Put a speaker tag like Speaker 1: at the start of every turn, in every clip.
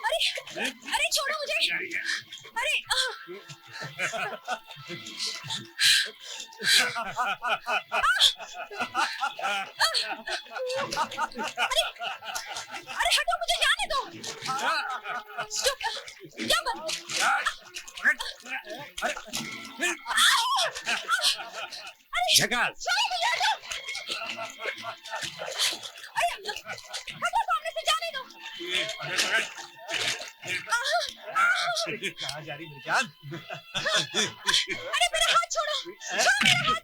Speaker 1: अरे अरे छोड़ो मुझे। अरे अरे हटो, मुझे जाने दो। क्या
Speaker 2: झकास।
Speaker 1: हटो, सामने से जाने दो।
Speaker 2: कहाँ जा रही मेरी जान?
Speaker 1: अरे मेरा हाथ छोड़ो, छोड़ो मेरा हाथ।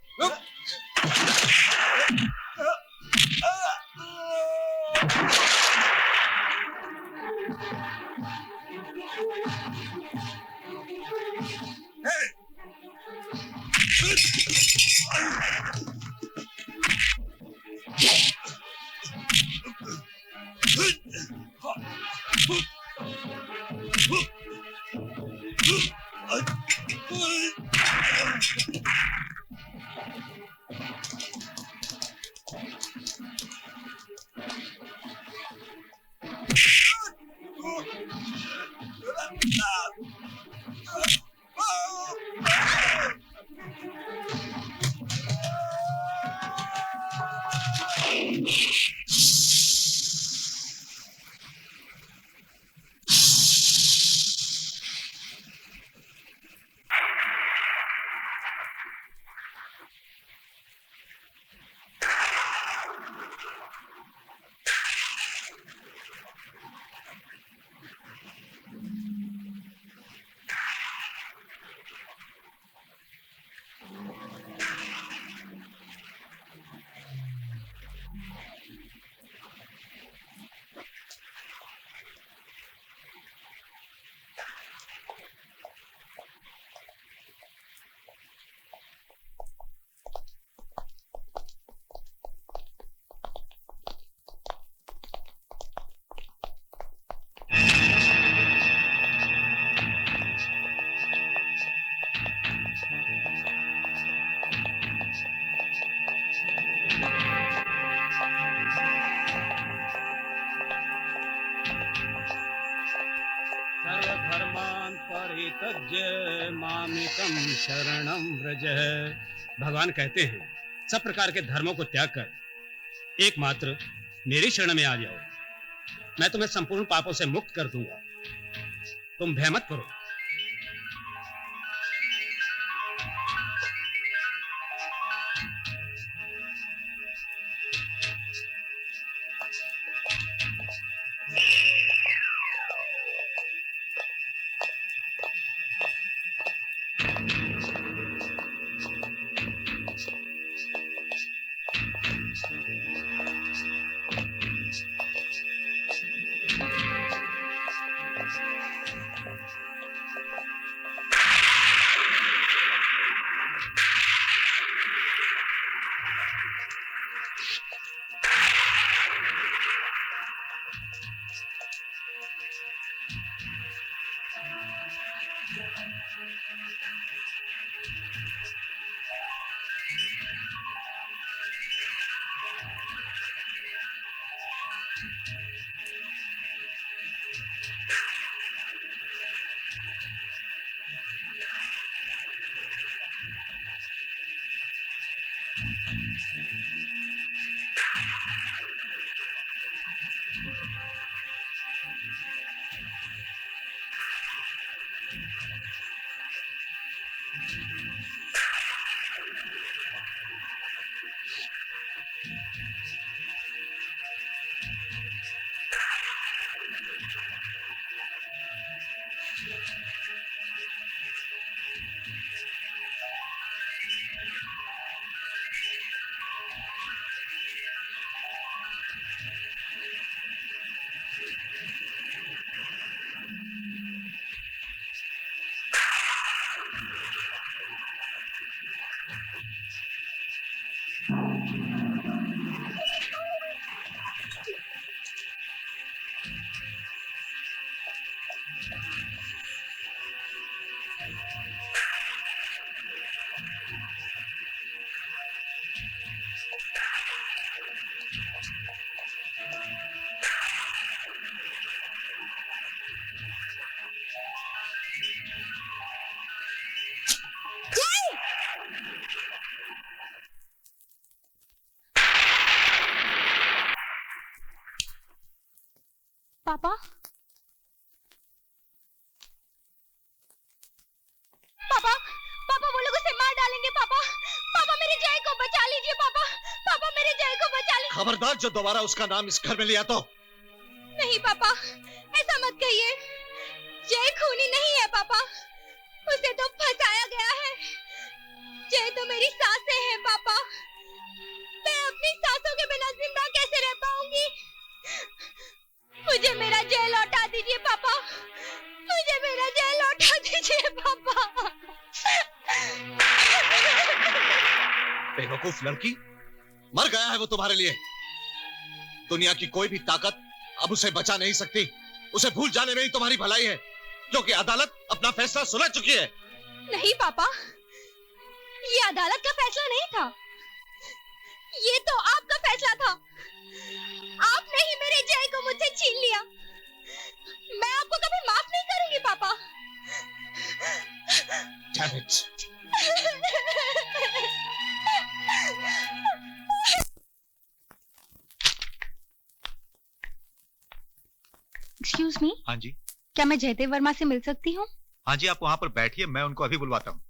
Speaker 3: सर्वधर्मान् परित्यज्य मामेकं शरणं व्रज। भगवान कहते हैं सब प्रकार के धर्मों को त्याग कर एकमात्र मेरी शरण में आ जाओ, मैं तुम्हें संपूर्ण पापों से मुक्त कर दूंगा। तुम भय मत करो।
Speaker 1: पापा पापा पापा वो लोग उसे मार डालेंगे। पापा पापा मेरे जय को बचा लीजिए। पापा पापा मेरे जय को बचा लीजिए।
Speaker 2: खबरदार जो दोबारा उसका नाम इस घर में लिया तो।
Speaker 1: नहीं पापा, ऐसा मत कहिए। जय खूनी नहीं है पापा, उसे तो फंसाया गया है। जय तो मेरी सासें हैं पापा, मैं अपनी सासों के बिना जिंदा कैसे रह पाऊंगी। मुझे मेरा जय लौटा दीजिए पापा, मुझे मेरा जय लौटा दीजिए पापा।
Speaker 2: बेवकूफ लड़की, मर गया है वो तुम्हारे लिए। दुनिया की कोई भी ताकत अब उसे बचा नहीं सकती। उसे भूल जाने में ही तुम्हारी भलाई है, क्योंकि अदालत अपना फैसला सुना चुकी है।
Speaker 1: नहीं पापा, ये अदालत का फैसला नहीं था, ये तो आपका फैसला था। आपने ही मेरे जय को मुझसे छीन लिया। मैं आपको कभी माफ नहीं करूंगी पापा।
Speaker 2: Damn it.
Speaker 1: एक्सक्यूज मी,
Speaker 4: हाँ जी।
Speaker 1: क्या मैं जयदेव वर्मा से मिल सकती हूँ?
Speaker 4: हाँ जी, आप वहां पर बैठिए, मैं उनको अभी बुलवाता हूँ।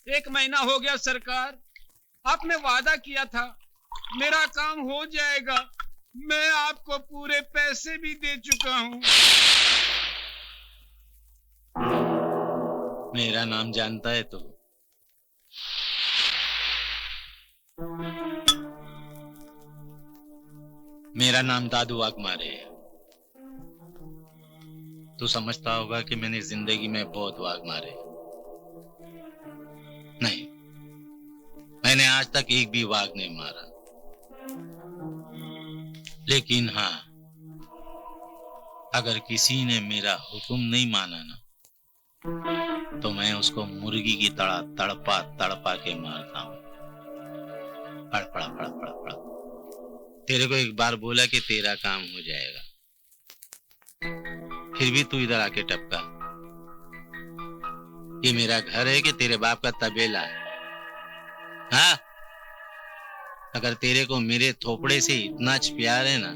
Speaker 3: एक महीना हो गया सरकार, आपने वादा किया था मेरा काम हो जाएगा। मैं आपको पूरे पैसे भी दे चुका हूँ।
Speaker 5: मेरा नाम जानता है तो? मेरा नाम दादू वाघमारे है। तू समझता होगा कि मैंने जिंदगी में बहुत वाघ मारे। नहीं, मैंने आज तक एक भी वाघ नहीं मारा। लेकिन हाँ, अगर किसी ने मेरा हुक्म नहीं माना ना, तो मैं उसको मुर्गी की तरह तड़पा तड़पा के मारता हूं। पड़ पड़ा पड़ा पड़ा पड़ा। तेरे को एक बार बोला कि तेरा काम हो जाएगा, फिर भी तू इधर आके टपका। ये मेरा घर है कि तेरे बाप का तबेला है? हाँ, अगर तेरे को मेरे थोपड़े से इतना प्यार है ना,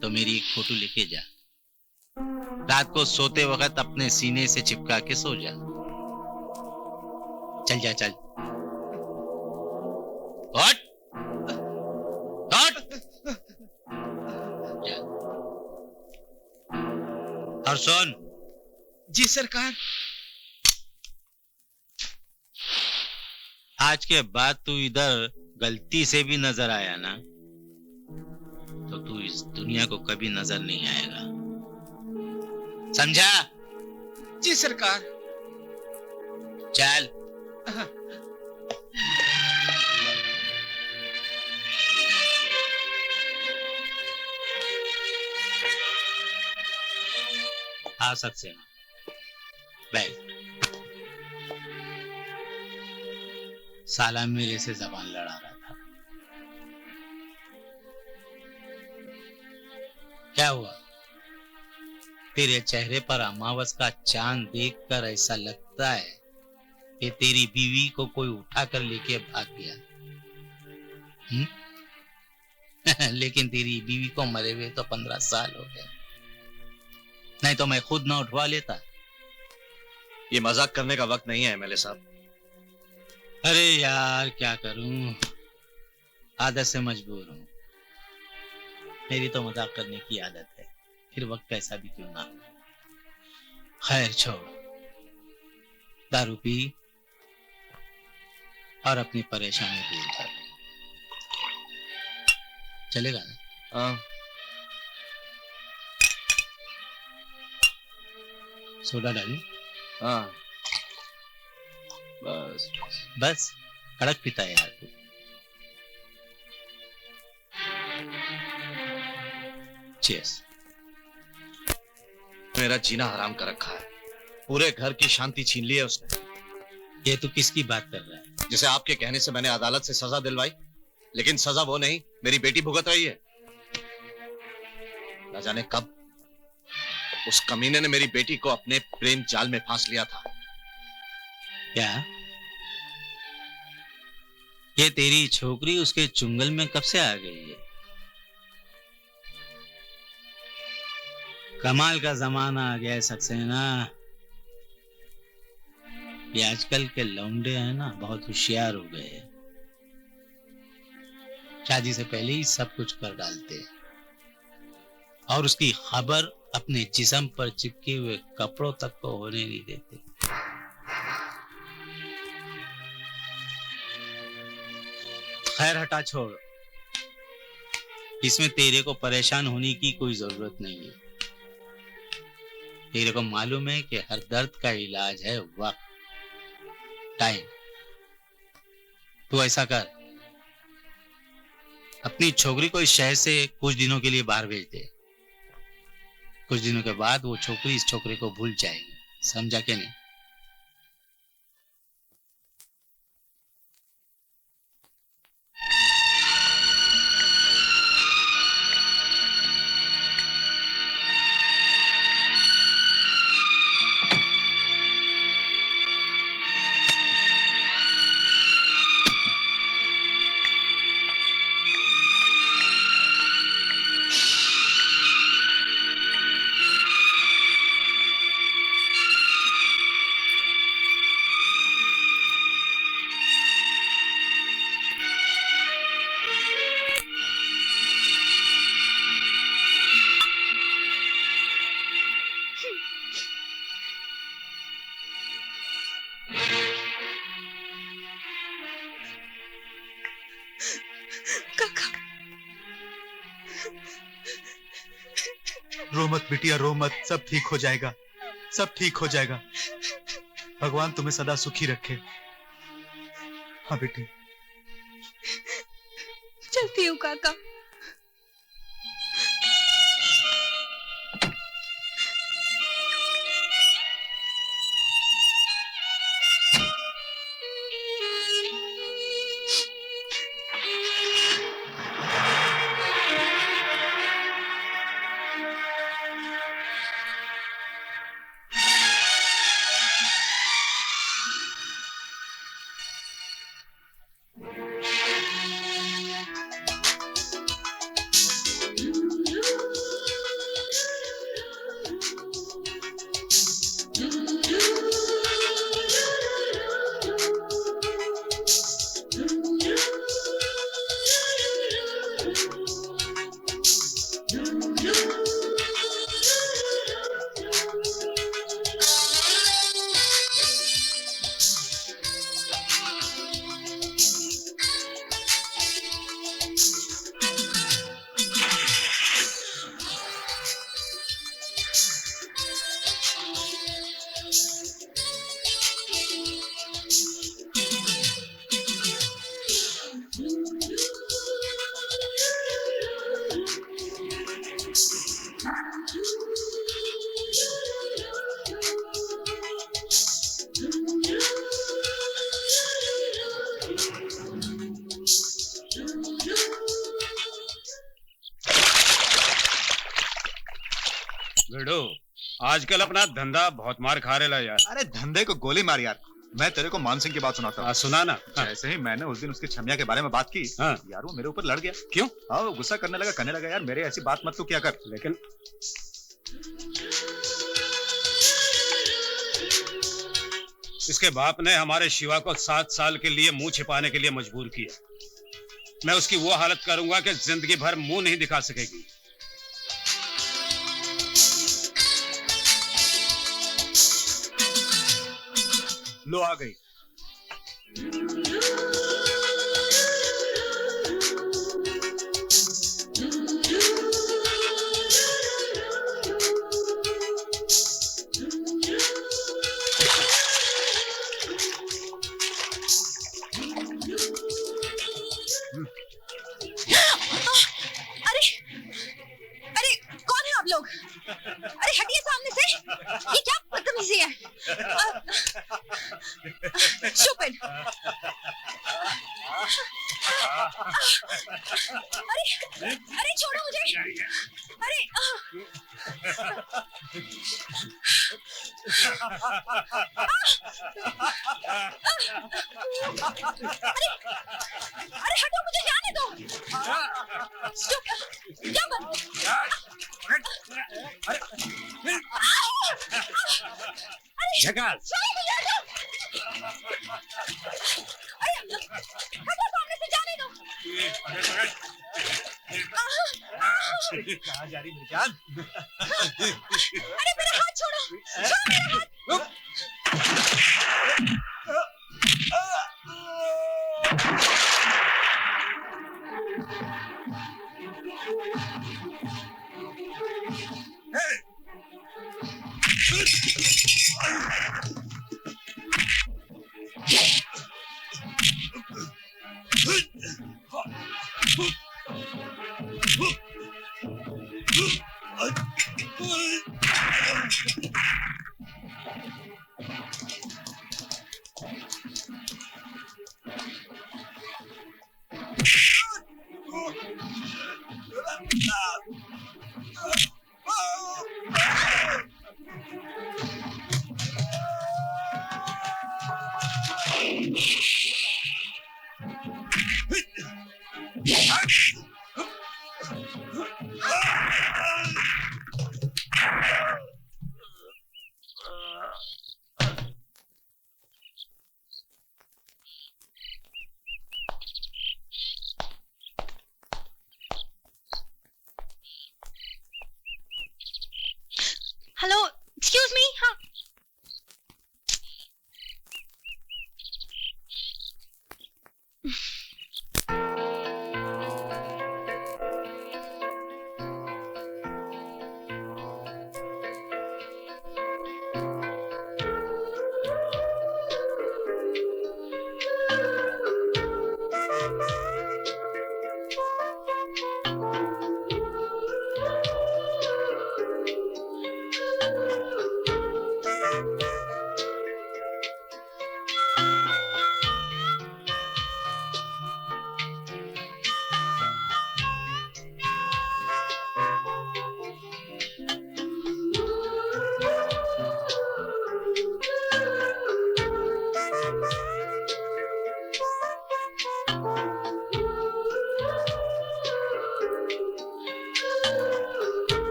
Speaker 5: तो मेरी एक फोटो लेके जा। रात को सोते वक्त अपने सीने से चिपका के सो जा। चल जा चल। हट हट जा। और सुन।
Speaker 3: जी सरकार।
Speaker 5: आज के बाद तू इधर गलती से भी नजर आया ना, तो तू इस दुनिया को कभी नजर नहीं आएगा, समझा?
Speaker 3: जी सरकार।
Speaker 5: चल। आ सकते हैं, बैठ। साला मेरे से जबान लड़ा रहा था। क्या हुआ? तेरे चेहरे पर अमावस का चांद देखकर ऐसा लगता है कि तेरी बीवी को कोई उठाकर लेके भाग गया। लेकिन तेरी बीवी को मरे हुए तो 15 साल हो गए, नहीं तो मैं खुद ना उठवा लेता।
Speaker 2: ये मजाक करने का वक्त नहीं है एमएलए साहब।
Speaker 5: अरे यार क्या करूं, आदत से मजबूर हूं। मेरी तो मजाक करने की आदत है, फिर वक्त कैसा भी क्यों ना हो। खैर छोड़, दारू पी और अपनी परेशानी दूर कर। चलेगा ना?
Speaker 2: हाँ।
Speaker 5: सोडा डालूं?
Speaker 2: हाँ बस
Speaker 5: बस कड़क पीता है यार तू। चीयर्स।
Speaker 2: मेरा जीना हराम कर रखा है, पूरे घर की शांति छीन ली है उसने।
Speaker 5: ये तू किसकी बात कर रहा है?
Speaker 2: जिसे आपके कहने से मैंने अदालत से सजा दिलवाई, लेकिन सजा वो नहीं, मेरी बेटी भुगत रही है। न जाने कब उस कमीने ने मेरी बेटी को अपने प्रेम जाल में फांस लिया था।
Speaker 5: क्या ये तेरी छोकरी उसके चुंगल में कब से आ गई है? कमाल का जमाना आ गया है सक्सेना। ये आजकल के लौंडे हैं ना, बहुत होशियार हो गए हैं। शादी से पहले ही सब कुछ कर डालते हैं और उसकी खबर अपने जिस्म पर चिपके हुए कपड़ों तक को होने नहीं देते। खैर हटा छोड़, इसमें तेरे को परेशान होने की कोई जरूरत नहीं है। तेरे को मालूम है कि हर दर्द का इलाज है वक्त, टाइम। तू ऐसा कर, अपनी छोकरी को इस शहर से कुछ दिनों के लिए बाहर भेज दे। कुछ दिनों के बाद वो छोकरी इस छोकरे को भूल जाएगी, समझा के नहीं?
Speaker 4: रो मत बिटिया, रो मत, सब ठीक हो जाएगा, सब ठीक हो जाएगा। भगवान तुम्हें सदा सुखी रखे। हाँ बेटी।
Speaker 1: चलती हूँ काका।
Speaker 3: आजकल अपना धंधा बहुत मार खा रहा यार।
Speaker 4: अरे धंधे को गोली मार यार। मैं तेरे को मान सिंह की बात सुनाता हूँ।
Speaker 3: सुना ना।
Speaker 4: जैसे ही मैंने उस दिन उसकी छमिया के बारे में बात की,
Speaker 3: हाँ।
Speaker 4: यार वो मेरे ऊपर लड़ गया।
Speaker 3: क्यों?
Speaker 4: हाँ, वो गुस्सा करने लगा यार मेरे ऐसी बात मत तू क्या कर।
Speaker 3: लेकिन इसके बाप ने हमारे शिवा को 7 साल के लिए मुंह छिपाने के लिए मजबूर किया। मैं उसकी वो हालत करूंगा कि जिंदगी भर मुंह नहीं दिखा सकेगी।
Speaker 4: लो आ गई।
Speaker 1: अरे अरे कौन है आप लोग? अरे हटिए सामने से। ये क्या बदतमीजी है? Stupid! अरे छोड़ो मुझे। अरे अरे हटो, मुझे जाने दो। क्या
Speaker 3: झकास।
Speaker 1: हटो सामने से, जाने दो।
Speaker 4: कहाँ जा रही मेरी जान?
Speaker 1: अरे मेरा हाथ छोड़ो, छोड़ो मेरा हाथ। Hello, excuse me. हाँ,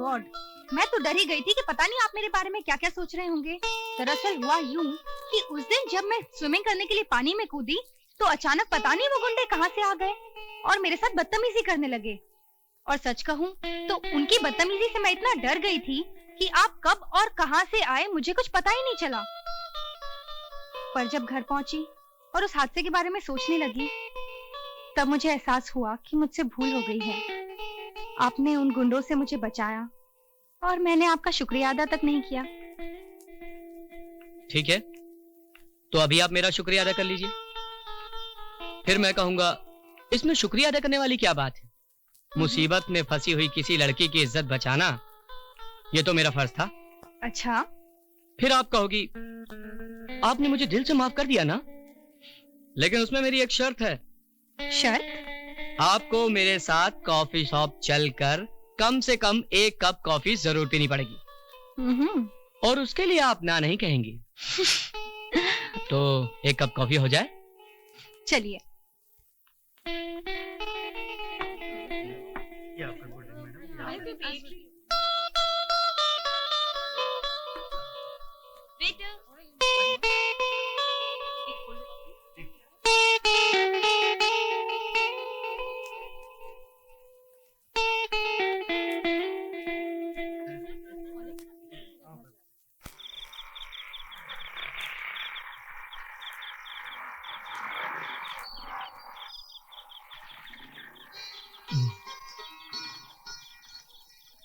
Speaker 1: गॉड, मैं तो डर ही गई थी कि पता नहीं आप मेरे बारे में क्या क्या सोच रहे होंगे। दरअसल हुआ यूं कि उस दिन जब मैं स्विमिंग करने के लिए पानी में कूदी तो अचानक पता नहीं वो गुंडे कहाँ से आ गए और मेरे साथ बदतमीजी करने लगे। और सच कहूँ तो उनकी बदतमीजी से मैं इतना डर गई थी कि आप कब और कहां से आए मुझे कुछ पता ही नहीं चला। पर जब घर पहुंची और उस हादसे के बारे में सोचने लगी तब मुझे एहसास हुआ कि मुझसे भूल हो गई है। आपने उन गुंडों से मुझे बचाया और मैंने आपका शुक्रिया अदा तक नहीं किया।
Speaker 6: ठीक है, तो अभी आप मेरा शुक्रिया अदा कर लीजिए। फिर मैं कहूंगा इसमें शुक्रिया अदा करने वाली क्या बात है। मुसीबत में फंसी हुई किसी लड़की की इज्जत बचाना ये तो मेरा फर्ज था।
Speaker 1: अच्छा,
Speaker 6: फिर आप कहोगी आपने मुझे दिल से माफ कर दिया ना, लेकिन उसमें मेरी एक शर्त है।
Speaker 1: शर्त?
Speaker 6: आपको मेरे साथ कॉफी शॉप चलकर कम से कम 1 कप कॉफी जरूर पीनी पड़ेगी और उसके लिए आप ना नहीं कहेंगी। तो 1 कप कॉफी हो जाए?
Speaker 1: चलिए।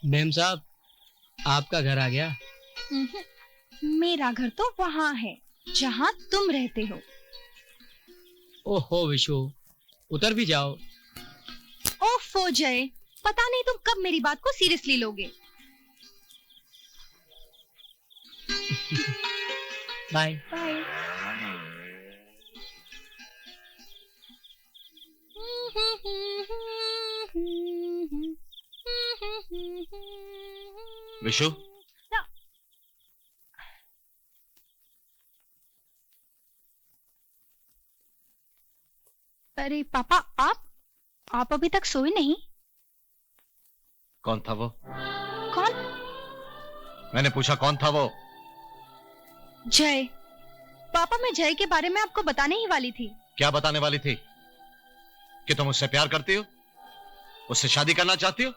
Speaker 6: मैम साहब, आपका घर आ गया।
Speaker 1: मेरा घर तो वहाँ है जहाँ तुम रहते हो।
Speaker 6: ओहो विशु, उतर भी जाओ।
Speaker 1: ओफो जय, पता नहीं तुम कब मेरी बात को सीरियसली लोगे।
Speaker 6: बाय।
Speaker 1: बाय।
Speaker 2: विशु,
Speaker 1: अरे पापा, आप अभी तक सोए नहीं?
Speaker 2: कौन था वो?
Speaker 1: कौन?
Speaker 2: मैंने पूछा कौन था वो?
Speaker 1: जय। पापा, मैं जय के बारे में आपको बताने ही वाली थी।
Speaker 2: क्या बताने वाली थी? कि तुम उससे प्यार करती हो, उससे शादी करना चाहती हो?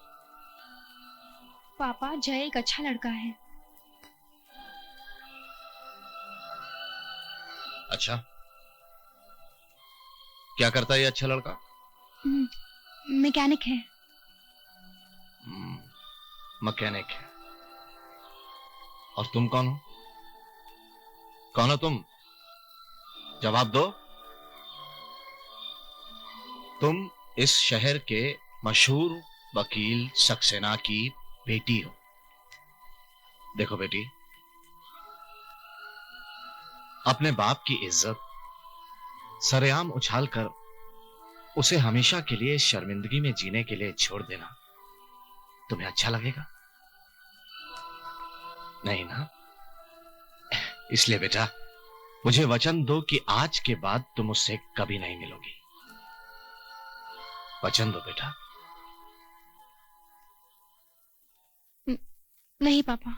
Speaker 1: पापा, जय एक अच्छा लड़का है।
Speaker 2: अच्छा, क्या करता है ये अच्छा लड़का?
Speaker 1: मैकेनिक है।
Speaker 2: मैकेनिक है। और तुम कौन हो? कौन हो तुम? जवाब दो। तुम इस शहर के मशहूर वकील सक्सेना की बेटी हो। देखो बेटी, अपने बाप की इज्जत सरेआम उछाल कर उसे हमेशा के लिए शर्मिंदगी में जीने के लिए छोड़ देना तुम्हें अच्छा लगेगा? नहीं ना? इसलिए बेटा, मुझे वचन दो कि आज के बाद तुम उससे कभी नहीं मिलोगी। वचन दो बेटा।
Speaker 1: नहीं पापा।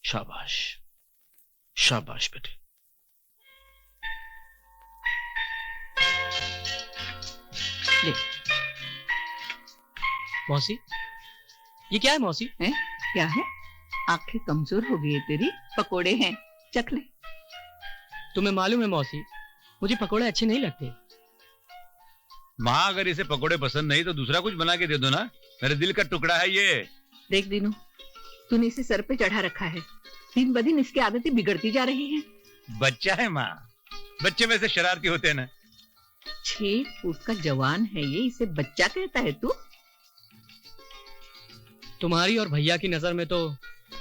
Speaker 2: शाबाश, शाबाश बेटे।
Speaker 6: ले। मौसी, ये क्या है मौसी?
Speaker 7: है? क्या है? आंखें कमजोर हो गई है तेरी? पकोड़े हैं, चख ले।
Speaker 6: तुम्हें मालूम है मौसी, मुझे पकोड़े अच्छे नहीं लगते।
Speaker 8: माँ, अगर इसे पकोड़े पसंद नहीं तो दूसरा कुछ बना के दे दो ना। मेरे दिल का टुकड़ा है ये।
Speaker 7: देख दीनू, तूने इसे सर पे चढ़ा रखा है। दिन ब दिन इसकी आदतें बिगड़ती जा रही हैं।
Speaker 8: बच्चा है माँ, बच्चे वैसे शरारती होते हैं ना।
Speaker 7: 6 फुट का जवान है ये, इसे बच्चा कहता है तू?
Speaker 6: तुम्हारी और भैया की नजर में तो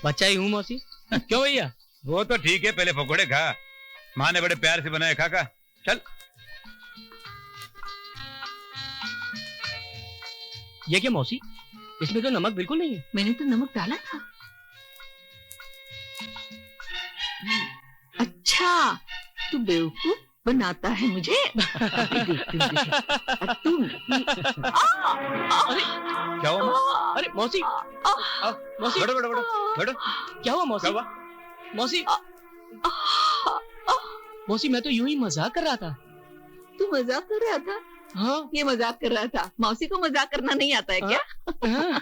Speaker 6: बच्चा ही हूँ मौसी। क्यों भैया?
Speaker 8: वो तो ठीक है, पहले पकोड़े खा। माँ ने बड़े प्यार से बनाए, खा। चल।
Speaker 6: ये क्या मौसी, इसमें तो नमक बिल्कुल नहीं है।
Speaker 7: मैंने तो नमक डाला था। अच्छा, तू बेवकूफ, बनाता है मुझे। अभी देखती हूँ तुझे। और तुम
Speaker 6: अरे
Speaker 8: क्या हुआ माँ?
Speaker 6: अरे मौसी, मौसी
Speaker 8: बैठो बैठो बैठो बैठो।
Speaker 6: क्या हुआ मौसी?
Speaker 8: क्या हुआ?
Speaker 6: मौसी, मौसी मैं तो यूं ही मजाक कर रहा था।
Speaker 7: तू मजाक कर रहा था?
Speaker 6: हाँ
Speaker 7: ये मजाक कर रहा था। मौसी को मजाक करना नहीं आता है क्या?
Speaker 6: हाँ।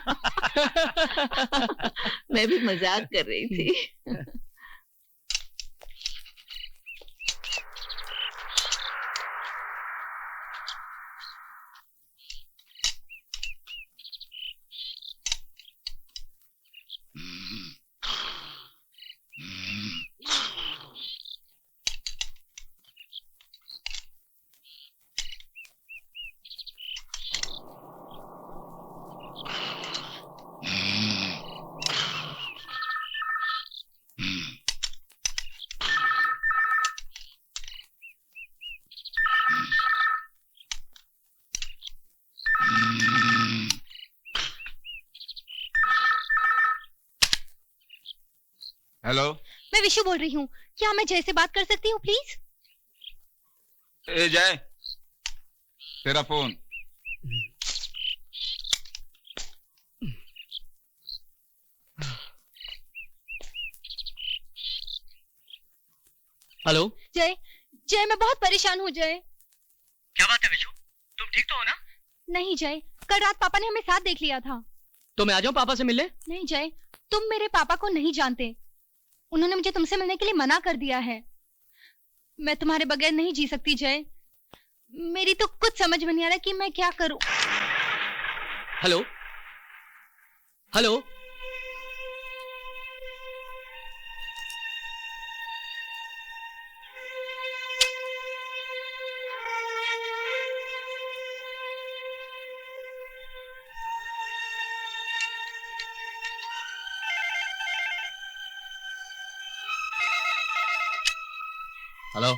Speaker 7: मैं भी मजाक कर रही थी।
Speaker 8: हेलो।
Speaker 1: मैं विशु बोल रही हूँ। क्या मैं जय से बात कर सकती हूँ प्लीज?
Speaker 8: ए जय, तेरा फोन।
Speaker 6: हेलो।
Speaker 1: जय, जय मैं बहुत परेशान हूँ जय।
Speaker 6: क्या बात है विशु? तुम ठीक तो हो ना?
Speaker 1: नहीं जय, कल रात पापा ने हमें साथ देख लिया था।
Speaker 6: तो मैं आ जाऊं पापा से मिलने?
Speaker 1: नहीं जय, तुम मेरे पापा को नहीं जानते। उन्होंने मुझे तुमसे मिलने के लिए मना कर दिया है। मैं तुम्हारे बगैर नहीं जी सकती जय। मेरी तो कुछ समझ में नहीं आ रहा कि मैं क्या करूं।
Speaker 6: Hello hello.
Speaker 2: Hello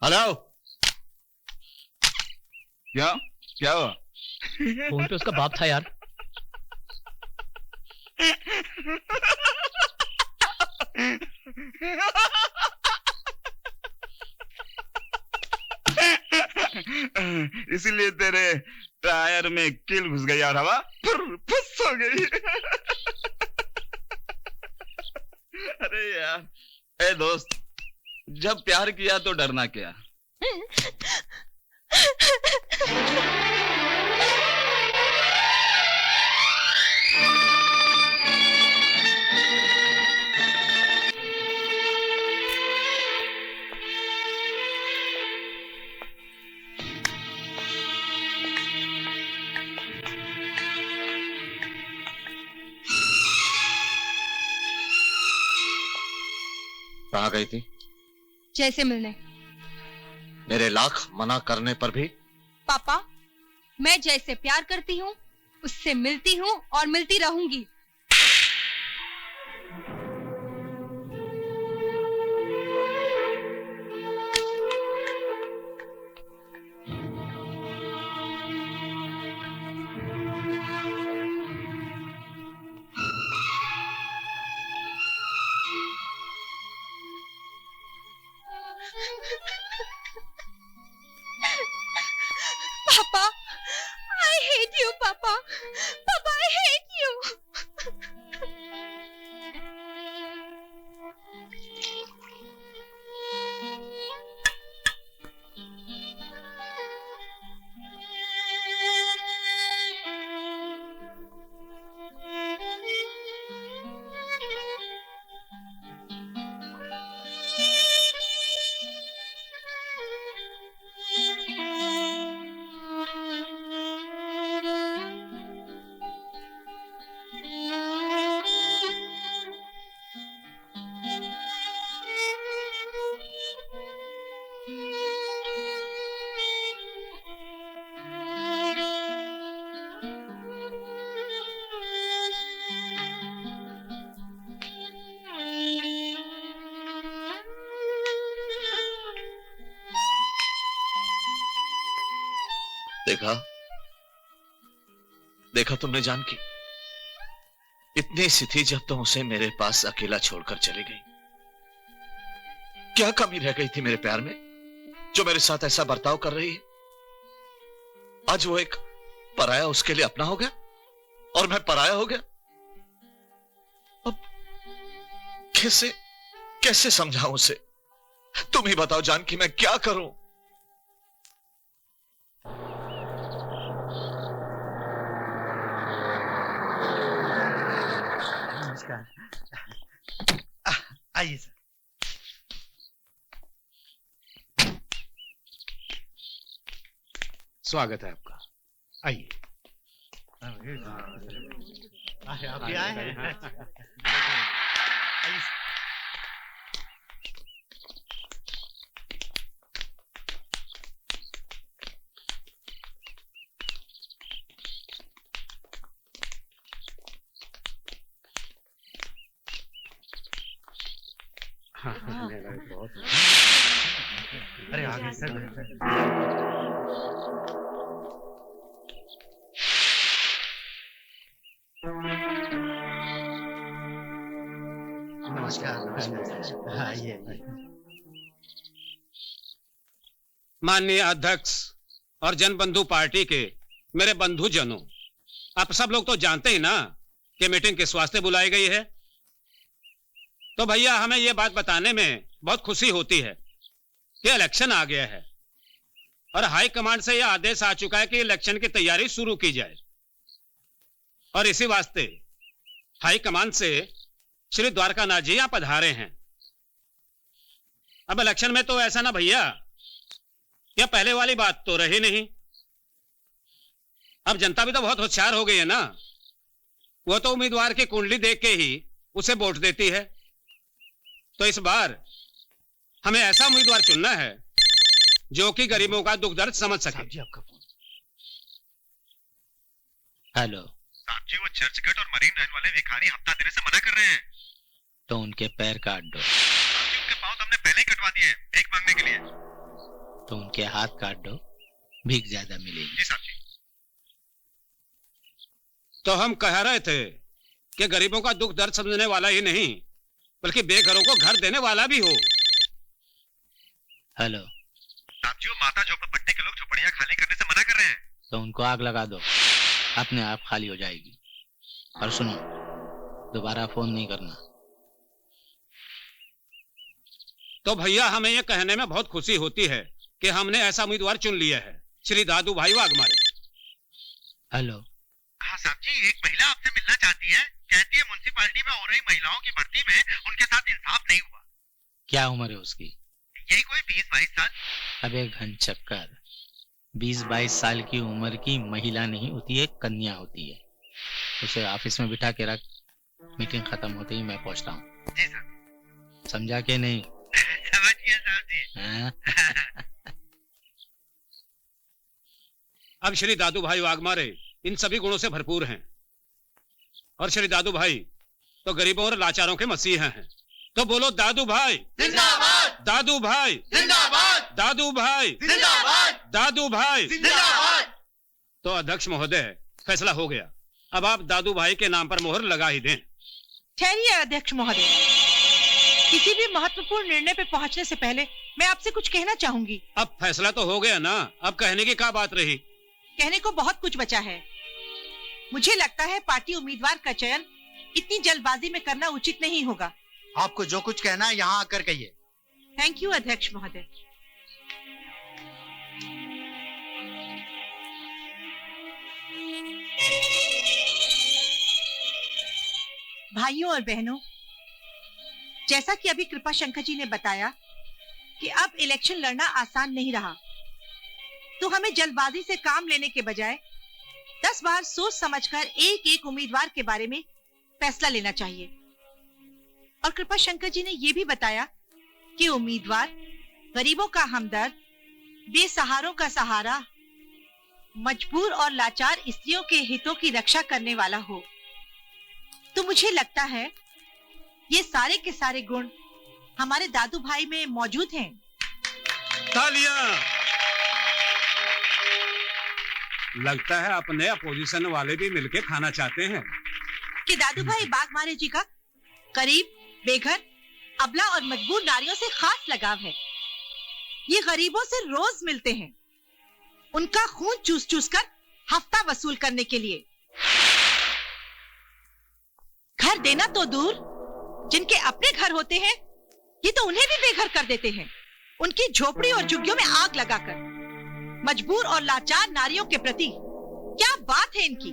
Speaker 2: hello.
Speaker 8: क्या क्या हुआ?
Speaker 6: फोन पे उसका बाप था यार।
Speaker 8: इसीलिए तेरे टायर में कील घुस गई और हवा फुस हो गई। अरे यार, ए दोस्त, जब प्यार किया तो डरना क्या?
Speaker 2: कहाँ गई थी?
Speaker 1: जय से मिलने।
Speaker 2: मेरे लाख मना करने पर भी?
Speaker 1: पापा, मैं जय से प्यार करती हूँ, उससे मिलती हूँ और मिलती रहूंगी। पापा, I hate you, पापा। पापा, I hate you।
Speaker 2: देखा देखा तुमने जानकी? इतनी सी थी जब तुम उसे मेरे पास अकेला छोड़कर चली गई। क्या कमी रह गई थी मेरे प्यार में? जो मेरे साथ ऐसा बर्ताव कर रही है? आज वो एक पराया उसके लिए अपना हो गया और मैं पराया हो गया। अब कैसे कैसे समझाऊं उसे? तुम ही बताओ जानकी, मैं क्या करूं?
Speaker 4: नमस्कार। आइए सर।
Speaker 3: स्वागत है आपका, आइए।
Speaker 4: आप भी आए हैं? आइए सर। अरे आगे सर। नमस्कार। आइए।
Speaker 3: माननीय अध्यक्ष और जनबंधु पार्टी के मेरे बंधुजनों, आप सब लोग तो जानते ही ना कि मीटिंग किस वास्ते बुलाई गई है। तो भैया हमें यह बात बताने में बहुत खुशी होती है कि इलेक्शन आ गया है और हाई कमांड से यह आदेश आ चुका है कि इलेक्शन की तैयारी शुरू की जाए। और इसी वास्ते हाई कमांड से श्री द्वारकानाथ जी यहां पधारे हैं। अब इलेक्शन में तो ऐसा ना भैया, यह पहले वाली बात तो रही नहीं। अब जनता भी तो बहुत होशियार हो गई है ना, वो तो उम्मीदवार की कुंडली देख के ही उसे वोट देती है। तो इस बार हमें ऐसा उम्मीदवार चुनना है जो कि गरीबों का दुख दर्द समझ सके।
Speaker 4: जी आपका फोन।
Speaker 5: हेलो
Speaker 9: साहब जी, वो चर्चगेट और मरीन लाइन वाले भिखारी हफ्ता देने से मना कर रहे हैं।
Speaker 5: तो उनके पैर काट दो।
Speaker 9: साहब जी, उनके पाँव तो हमने पहले ही कटवा दिए हैं, भीख मांगने के लिए।
Speaker 5: तो उनके हाथ काट दो, भीख ज्यादा मिलेगी।
Speaker 9: जी साहब जी।
Speaker 3: तो हम कह रहे थे कि गरीबों का दुख दर्द समझने वाला ही नहीं बल्कि बेघरों को घर देने वाला भी हो।
Speaker 5: हेलो
Speaker 9: साहब जी, वो माता झोपड़पट्टी के लोग झोपड़ियां खाली करने से मना कर रहे हैं।
Speaker 5: तो उनको आग लगा दो, अपने आप खाली हो जाएगी। और सुनो, दोबारा फोन नहीं करना।
Speaker 3: तो भैया हमें यह कहने में बहुत खुशी होती है कि हमने ऐसा उम्मीदवार चुन लिया है, श्री दादू भाई वाघमारे।
Speaker 5: हेलो
Speaker 9: हाँ साहब जी, एक महिला आपसे मिलना चाहती है। कहती है म्युनिसिपालिटी में हो रही महिलाओं की भर्ती में उनके साथ इंसाफ नहीं हुआ।
Speaker 5: क्या उम्र है उसकी?
Speaker 9: यही कोई 20-22 साल।
Speaker 5: अबे घन चक्कर, 20-22 साल की उम्र की महिला नहीं होती है, कन्या होती है। उसे ऑफिस में बिठा के रख, मीटिंग खत्म होते ही मैं पहुंचता हूँ।
Speaker 9: जी सर।
Speaker 5: समझा के नहीं?
Speaker 9: समझ गया साहब जी।
Speaker 5: हाँ?
Speaker 3: अब श्री दादू भाई वाघमारे इन सभी गुणों से भरपूर हैं और श्री दादू भाई तो गरीबों और लाचारों के मसीहा हैं। तो बोलो दादू भाई
Speaker 2: जिंदाबाद,
Speaker 3: दादू भाई
Speaker 2: जिंदाबाद,
Speaker 3: दादू भाई
Speaker 2: जिंदाबाद,
Speaker 3: दादू भाई।
Speaker 2: जिंदाबाद।
Speaker 3: तो अध्यक्ष महोदय, फैसला हो गया। अब आप दादू भाई के नाम पर मोहर लगा ही दें।
Speaker 10: ठहरिए अध्यक्ष महोदय, किसी भी महत्वपूर्ण निर्णय पे पहुंचने से पहले मैं आपसे कुछ कहना चाहूंगी।
Speaker 3: अब फैसला तो हो गया ना, अब कहने की क्या बात रही?
Speaker 10: कहने को बहुत कुछ बचा है। मुझे लगता है पार्टी उम्मीदवार का चयन इतनी जल्दबाजी में करना उचित नहीं होगा।
Speaker 4: आपको जो कुछ कहना है यहाँ आकर कहिए।
Speaker 10: थैंक यू अध्यक्ष महोदय। भाइयों और बहनों, जैसा कि अभी कृपा शंकर जी ने बताया कि अब इलेक्शन लड़ना आसान नहीं रहा, तो हमें जल्दबाजी से काम लेने के बजाय 10 बार सोच समझकर एक एक उम्मीदवार के बारे में फैसला लेना चाहिए। और कृपा शंकर जी ने यह भी बताया कि उम्मीदवार गरीबों का हमदर्द, बेसहारों का सहारा, मजबूर और लाचार स्त्रियों के हितों की रक्षा करने वाला हो। तो मुझे लगता है ये सारे के सारे गुण हमारे दादू भाई में मौजूद हैं।
Speaker 3: तालियां। लगता है अपने अपोजिशन वाले भी मिलके खाना चाहते हैं।
Speaker 10: कि दादू भाई वाघमारे जी का गरीब, बेघर, अबला और मजबूर नारियों से खास लगाव है। ये गरीबों से रोज मिलते हैं, उनका खून चूस चूस कर हफ्ता वसूल करने के लिए। घर देना तो दूर, जिनके अपने घर होते हैं ये तो उन्हें भी बेघर कर देते हैं, उनकी झोपड़ी और झुग्गियों में आग लगाकर। मजबूर और लाचार नारियों के प्रति क्या बात है इनकी।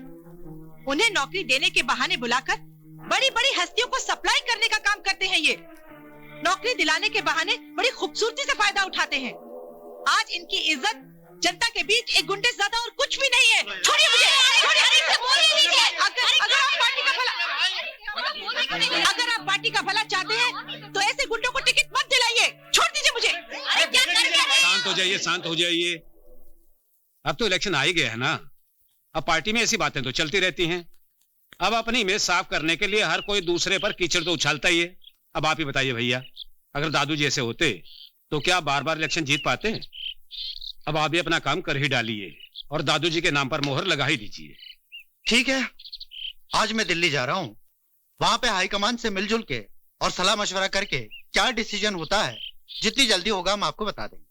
Speaker 10: उन्हें नौकरी देने के बहाने बुलाकर बड़ी बड़ी हस्तियों को सप्लाई करने का काम करते हैं ये। नौकरी दिलाने के बहाने बड़ी खूबसूरती से फायदा उठाते हैं। आज इनकी इज्जत जनता के बीच एक गुंडे ज्यादा और कुछ भी नहीं है। छोड़िए मुझे, अगर आप पार्टी का भला चाहते हैं तो ऐसे गुंडों को टिकट मत दिलाइए। छोड़ दीजिए मुझे।
Speaker 3: शांत हो जाइए, शांत हो जाइए। अब तो इलेक्शन आ ही गया है ना। अब पार्टी में ऐसी बातें तो चलती रहती हैं। अब अपनी इमेज साफ करने के लिए हर कोई दूसरे पर कीचड़ तो उछालता ही है। अब आप ही बताइए भैया, अगर दादू जी ऐसे होते तो क्या बार बार इलेक्शन जीत पाते हैं? अब आप भी अपना काम कर ही डालिए और दादू जी के नाम पर मोहर लगा ही दीजिए।
Speaker 9: ठीक है, आज मैं दिल्ली जा रहा हूँ। वहां पे हाईकमान से मिलजुल के और सलाह मशवरा करके क्या डिसीजन होता है, जितनी जल्दी होगा हम आपको बता देंगे।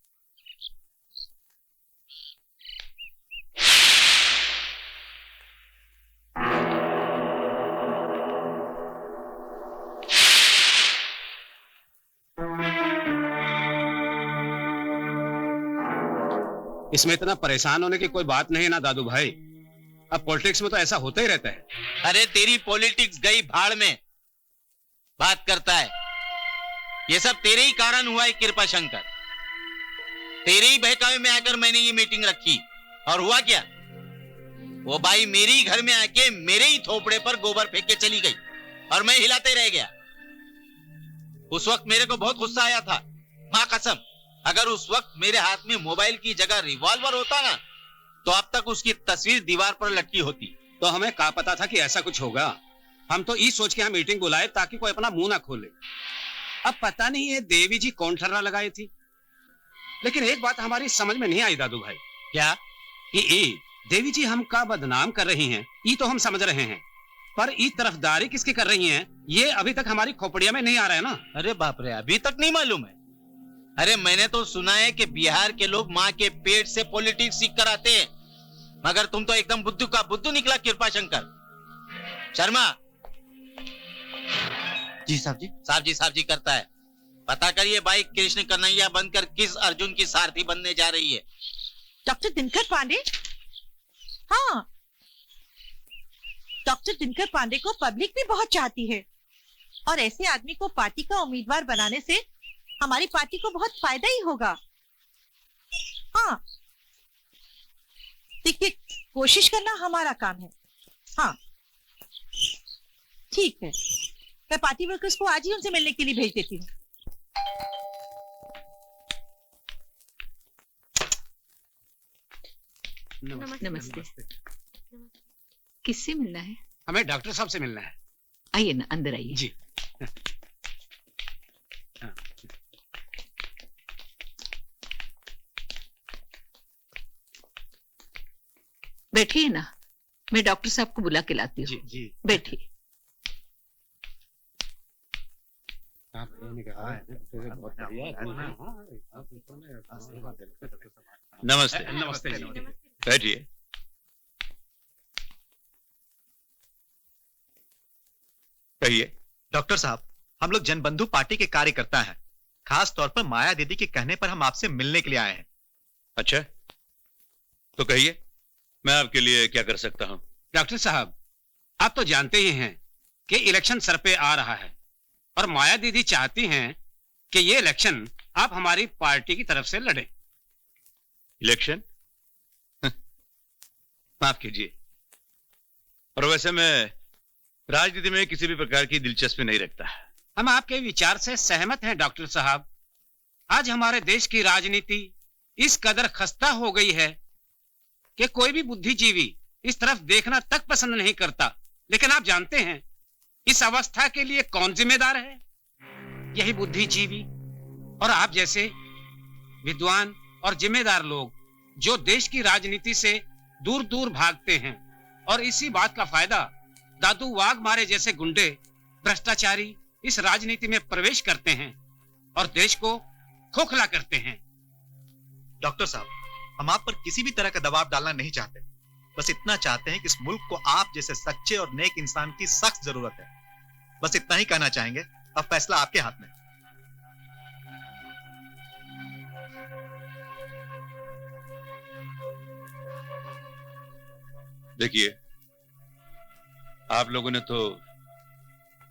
Speaker 3: इसमें इतना परेशान होने की कोई बात नहीं है ना दादू भाई। अब पॉलिटिक्स में तो ऐसा होता ही रहता है।
Speaker 5: अरे तेरी पॉलिटिक्स गई भाड़ में, बात करता है। ये सब तेरे ही कारण हुआ है कृपा शंकर। तेरे ही बहकावे में आकर मैंने ये मीटिंग रखी और हुआ क्या? वो बाई मेरी घर में आके मेरे ही थोपड़े पर गोबर फेंक के चली गई और मैं हिलाते रह गया। उस वक्त मेरे को बहुत गुस्सा आया था। मां कसम, अगर उस वक्त मेरे हाथ में मोबाइल की जगह रिवॉल्वर होता ना तो अब तक उसकी तस्वीर दीवार पर लटकी होती।
Speaker 3: तो हमें क्या पता था कि ऐसा कुछ होगा। हम तो ये सोच के यहाँ मीटिंग बुलाए ताकि कोई अपना मुंह ना खोले। अब पता नहीं ये देवी जी कौन ठर्रा लगाई थी, लेकिन एक बात हमारी समझ में नहीं आई दादू भाई।
Speaker 5: क्या?
Speaker 3: ये देवी जी हम का बदनाम कर रही हैं, ये तो हम समझ रहे हैं, पर ये तरफदारी किसकी कर रही हैं ये अभी तक हमारी खोपड़िया में नहीं आ रहा है ना।
Speaker 5: अरे बाप रे, अभी तक नहीं मालूम है? अरे मैंने तो सुना है कि बिहार के लोग माँ के पेट से पॉलिटिक्स सीख कर आते हैं, मगर तुम तो एकदम बुद्धू का बुद्धू निकला कृपा शंकर। शर्मा
Speaker 9: जी साहब जी।
Speaker 5: साहब जी करता है। पता करिए भाई कृष्ण कन्हैया बनकर किस अर्जुन की सारथी बनने जा रही है।
Speaker 10: डॉक्टर दिनकर पांडे? हाँ, डॉक्टर दिनकर पांडे को पब्लिक भी बहुत चाहती है और ऐसे आदमी को पार्टी का उम्मीदवार बनाने से हमारी पार्टी को बहुत फायदा ही होगा। हाँ, देखिए, कोशिश करना हमारा काम है। हाँ ठीक है, मैं पार्टी वर्कर्स को आज ही उनसे मिलने के लिए भेज देती हूँ।
Speaker 7: नमस्ते। किससे मिलना है?
Speaker 3: हमें डॉक्टर साहब से मिलना है।
Speaker 7: आइए ना, अंदर आइए।
Speaker 3: जी।
Speaker 7: बैठिए ना, मैं डॉक्टर साहब को बुला के लाती हूँ।
Speaker 3: जी जी,
Speaker 7: बैठिए।
Speaker 8: नमस्ते।
Speaker 3: नमस्ते जी।
Speaker 8: बैठिए। कहिए।
Speaker 4: डॉक्टर साहब, हम लोग जनबंधु पार्टी के कार्यकर्ता हैं। खास तौर पर माया दीदी के कहने पर हम आपसे मिलने के लिए आए हैं।
Speaker 8: अच्छा, तो कहिए, मैं आपके लिए क्या कर सकता हूं?
Speaker 3: डॉक्टर साहब, आप तो जानते ही हैं कि इलेक्शन सर पे आ रहा है और माया दीदी चाहती हैं कि ये इलेक्शन आप हमारी पार्टी की तरफ से लड़ें।
Speaker 8: इलेक्शन? माफ कीजिए, और वैसे मैं राजनीति में किसी भी प्रकार की दिलचस्पी नहीं रखता।
Speaker 3: हम आपके विचार से सहमत हैं डॉक्टर साहब। आज हमारे देश की राजनीति इस कदर खस्ता हो गई है कि कोई भी बुद्धिजीवी इस तरफ देखना तक पसंद नहीं करता। लेकिन आप जानते हैं इस अवस्था के लिए कौन जिम्मेदार है? यही बुद्धिजीवी और आप जैसे विद्वान और जिम्मेदार लोग, जो देश की राजनीति से दूर दूर भागते हैं। और इसी बात का फायदा दादू वाघमारे जैसे गुंडे भ्रष्टाचारी इस राजनीति में प्रवेश करते हैं और देश को खोखला करते हैं।
Speaker 4: डॉक्टर साहब, हम आप पर किसी भी तरह का दबाव डालना नहीं चाहते, बस इतना चाहते हैं कि इस मुल्क को आप जैसे सच्चे और नेक इंसान की सख्त जरूरत है। बस इतना ही कहना चाहेंगे। अब फैसला आपके हाथ में।
Speaker 8: देखिए, आप लोगों ने तो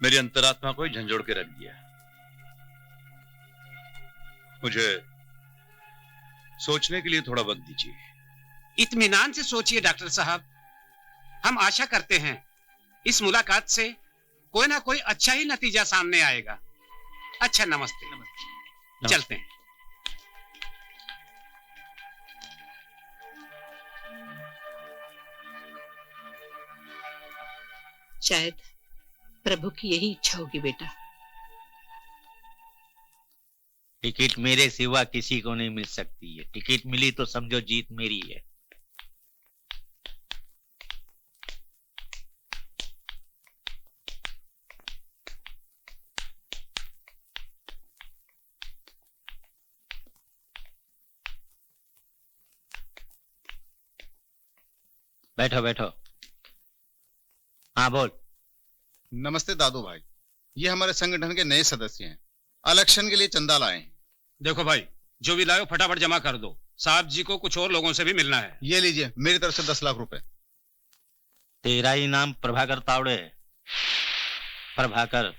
Speaker 8: मेरी अंतरात्मा को ही झंझोड़ के रख दिया। मुझे सोचने के लिए थोड़ा वक्त दीजिए।
Speaker 3: इत्मीनान से सोचिए डॉक्टर साहब, हम आशा करते हैं इस मुलाकात से कोई ना कोई अच्छा ही नतीजा सामने आएगा। अच्छा, नमस्ते।
Speaker 8: नमस्ते।
Speaker 3: चलते हैं।
Speaker 7: शायद प्रभु की यही इच्छा होगी बेटा।
Speaker 5: टिकट मेरे सिवा किसी को नहीं मिल सकती है। टिकट मिली तो समझो जीत मेरी है। बैठो बैठो। हाँ बोल।
Speaker 11: नमस्ते दादू भाई, ये हमारे संगठन के नए सदस्य हैं। इलेक्शन के लिए चंदा लाए हैं।
Speaker 3: देखो भाई, जो भी लाओ फटाफट जमा कर दो। साहब जी को कुछ और लोगों से भी मिलना है।
Speaker 11: ये लीजिए, मेरी तरफ से 10 लाख रुपए।
Speaker 5: तेरा ही नाम प्रभाकर तावड़े है? प्रभाकर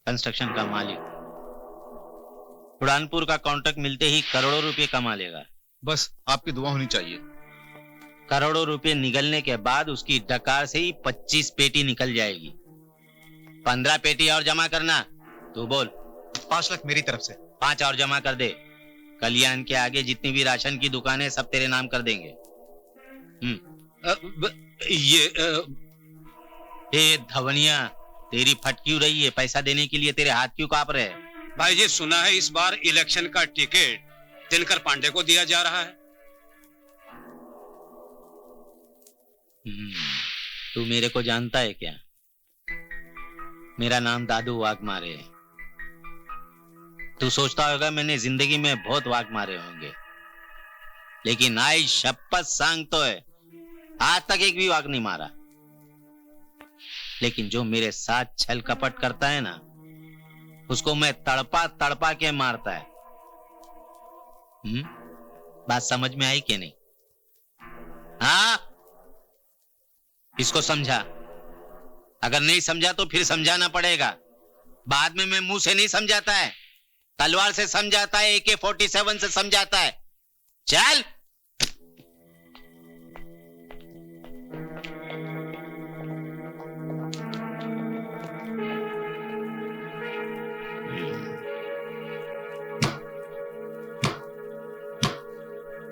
Speaker 5: कंस्ट्रक्शन का मालिक उड़ानपुर का कॉन्ट्रैक्ट मिलते ही करोड़ों रुपए कमा लेगा।
Speaker 11: बस आपकी दुआ होनी चाहिए।
Speaker 5: करोड़ों रुपए निकलने के बाद उसकी डकार से ही 25 पेटी निकल जाएगी। 15 पेटी और जमा करना। तू बोल।
Speaker 4: 5 लाख मेरी तरफ से।
Speaker 5: 5 और जमा कर दे। कल्याण के आगे जितनी भी राशन की दुकानें सब तेरे नाम कर देंगे। ये धवनिया तेरी फटक्यू रही है। पैसा देने के लिए तेरे हाथ क्यों कांप रहे हैं?
Speaker 3: भाई जी, सुना है इस बार इलेक्शन का टिकट दिनकर पांडे को दिया जा रहा है।
Speaker 5: तू मेरे को जानता है क्या? मेरा नाम दादू वाघ मारे है। तू सोचता होगा मैंने जिंदगी में बहुत वाघ मारे होंगे, लेकिन आई शपथ सांगतो है आज तक एक भी वाघ नहीं मारा। लेकिन जो मेरे साथ छल कपट करता है ना, उसको मैं तड़पा तड़पा के मारता है। बात समझ में आई कि नहीं? हाँ, इसको समझा। अगर नहीं समझा तो फिर समझाना पड़ेगा। बाद में मैं मुंह से नहीं समझाता है, तलवार से समझाता है, AK-47 से समझाता है। चल।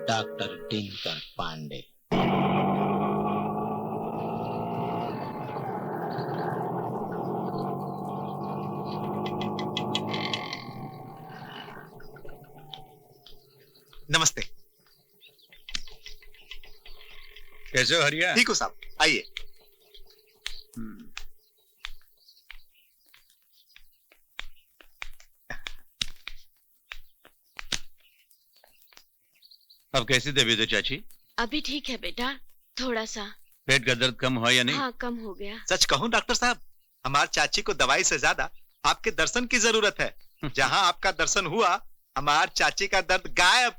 Speaker 5: डॉक्टर दिनकर पांडे।
Speaker 4: नमस्ते।
Speaker 8: कैसे हो हरिया?
Speaker 4: ठीक हो साहब, आइए।
Speaker 8: अब कैसी तबीयत है चाची?
Speaker 1: अभी ठीक है बेटा, थोड़ा सा।
Speaker 8: पेट का दर्द कम हुआ या नहीं?
Speaker 1: हाँ, कम हो गया।
Speaker 4: सच कहूं डॉक्टर साहब, हमारी चाची को दवाई से ज्यादा आपके दर्शन की जरूरत है। जहां आपका दर्शन हुआ, हमारी चाची का दर्द गायब।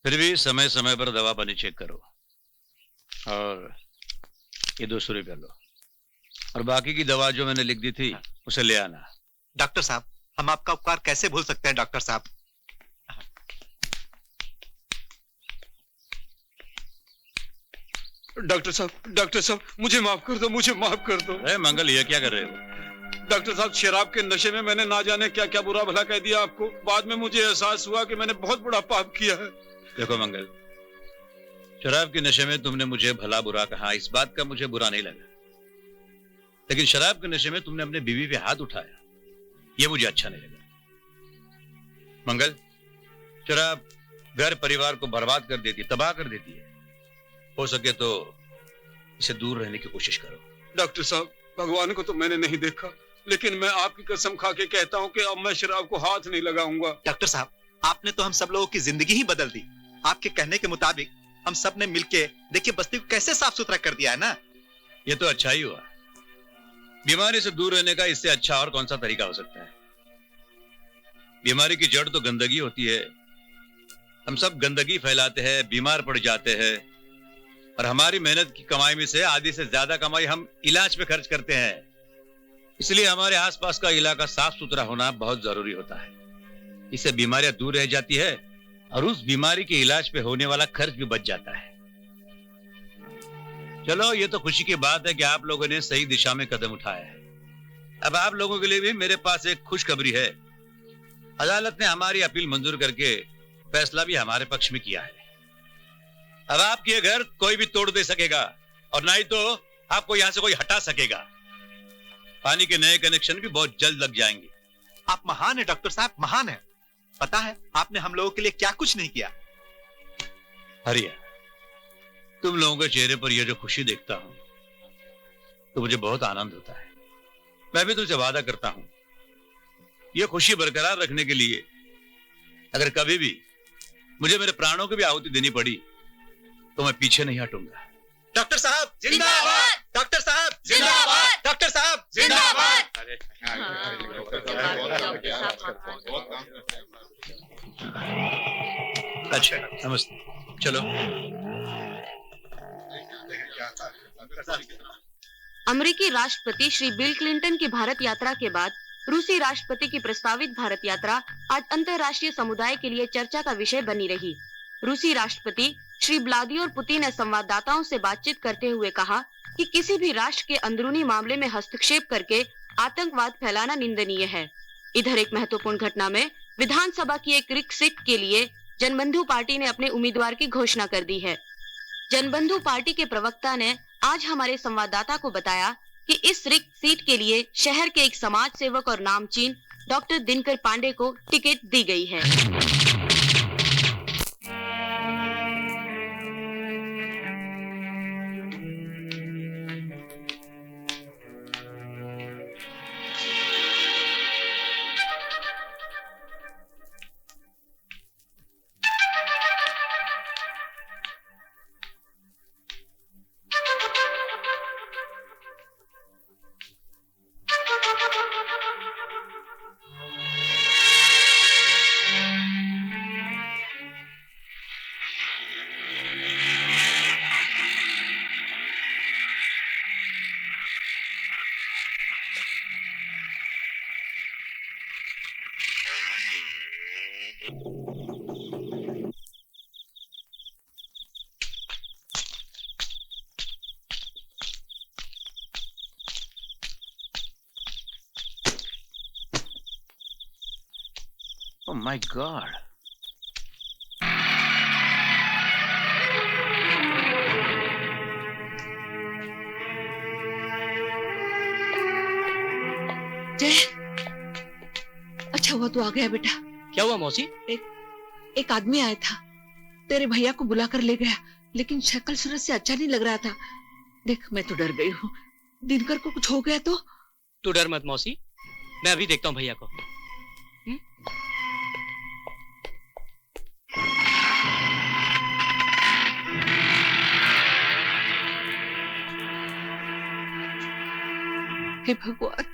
Speaker 8: फिर भी समय समय पर दवा पानी चेक करो, और ये 200 रुपया लो, और बाकी की दवा जो मैंने लिख दी थी उसे ले आना।
Speaker 4: डॉक्टर साहब, हम आपका उपकार कैसे भूल सकते हैं डॉक्टर साहब।
Speaker 12: डॉक्टर साहब, मुझे माफ कर दो, मुझे माफ कर दो।
Speaker 8: अरे मंगल, ये क्या कर रहे हो?
Speaker 12: डॉक्टर साहब, शराब के नशे में मैंने ना जाने क्या क्या बुरा भला कह दिया आपको। बाद में मुझे एहसास हुआ कि मैंने बहुत बड़ा पाप किया है।
Speaker 8: देखो मंगल, शराब के नशे में तुमने मुझे भला बुरा कहा, इस बात का मुझे बुरा नहीं लगा, लेकिन शराब के नशे में तुमने अपने बीवी पे हाथ उठाया, ये मुझे अच्छा नहीं लगा। मंगल, शराब घर परिवार को बर्बाद कर देती, तबाह कर देती है। हो सके तो इसे दूर रहने की कोशिश करो।
Speaker 12: डॉक्टर साहब, भगवान को तो मैंने नहीं देखा, लेकिन मैं आपकी कसम खा के कहता हूँ कि अब मैं शराब को हाथ नहीं लगाऊंगा।
Speaker 4: डॉक्टर साहब, आपने तो हम सब लोगों की जिंदगी ही बदल दी। आपके कहने के मुताबिक हम सब ने मिलके देखिए बस्ती को कैसे साफ सुथरा कर दिया है ना।
Speaker 8: ये तो अच्छा ही हुआ। बीमारी से दूर रहने का इससे अच्छा और कौन सा तरीका हो सकता है। बीमारी की जड़ तो गंदगी होती है। हम सब गंदगी फैलाते हैं, बीमार पड़ जाते हैं, और हमारी मेहनत की कमाई में से आधी से ज्यादा कमाई हम इलाज पे खर्च करते हैं। इसलिए हमारे आसपास का इलाका साफ सुथरा होना बहुत जरूरी होता है। इससे बीमारियां दूर रह जाती है और उस बीमारी के इलाज पे होने वाला खर्च भी बच जाता है। चलो, ये तो खुशी की बात है कि आप लोगों ने सही दिशा में कदम उठाया है। अब आप लोगों के लिए भी मेरे पास एक खुशखबरी है। अदालत ने हमारी अपील मंजूर करके फैसला भी हमारे पक्ष में किया है। अब आपके ये घर कोई भी तोड़ दे सकेगा और ना ही तो आपको यहां से कोई हटा सकेगा। पानी के नए कनेक्शन भी बहुत जल्द लग जाएंगे।
Speaker 4: आप महान है डॉक्टर साहब, महान है। पता है आपने हम लोगों के लिए क्या कुछ नहीं किया।
Speaker 8: हरिया, तुम लोगों के चेहरे पर यह जो खुशी देखता हूं तो मुझे बहुत आनंद होता है। मैं भी तुमसे वादा करता हूं, यह खुशी बरकरार रखने के लिए अगर कभी भी मुझे मेरे प्राणों की भी आहुति देनी पड़ी तो मैं पीछे नहीं हटूंगा।
Speaker 4: डॉक्टर साहब जिंदाबाद, डॉक्टर साहब जिंदाबाद, डॉक्टर साहब जिंदाबाद।
Speaker 8: अच्छा, नमस्ते, चलो।
Speaker 13: अमेरिकी राष्ट्रपति श्री बिल क्लिंटन की भारत यात्रा के बाद रूसी राष्ट्रपति की प्रस्तावित भारत यात्रा आज अंतर्राष्ट्रीय समुदाय के लिए चर्चा का विषय बनी रही। रूसी राष्ट्रपति श्री व्लादिमीर पुतिन ने संवाददाताओं से बातचीत करते हुए कहा कि किसी भी राष्ट्र के अंदरूनी मामले में हस्तक्षेप करके आतंकवाद फैलाना निंदनीय है। इधर एक महत्वपूर्ण घटना में विधानसभा की एक रिक्त सीट के लिए जनबंधु पार्टी ने अपने उम्मीदवार की घोषणा कर दी है। जनबंधु पार्टी के प्रवक्ता ने आज हमारे संवाददाता को बताया कि इस रिक्त सीट के लिए शहर के एक समाज सेवक और नामचीन डॉक्टर दिनकर पांडे को टिकट दी गई है।
Speaker 8: Oh my God.
Speaker 7: जय, अच्छा हुआ तू आ गया बेटा।
Speaker 6: क्या हुआ मौसी?
Speaker 7: एक आदमी आया था, तेरे भैया को बुला कर ले गया, लेकिन शक्ल सूरत से अच्छा नहीं लग रहा था। देख मैं तो डर गई हूँ, दिनकर को कुछ हो गया तो।
Speaker 6: तू डर मत मौसी, मैं अभी देखता हूँ भैया को।
Speaker 7: हे भगवान,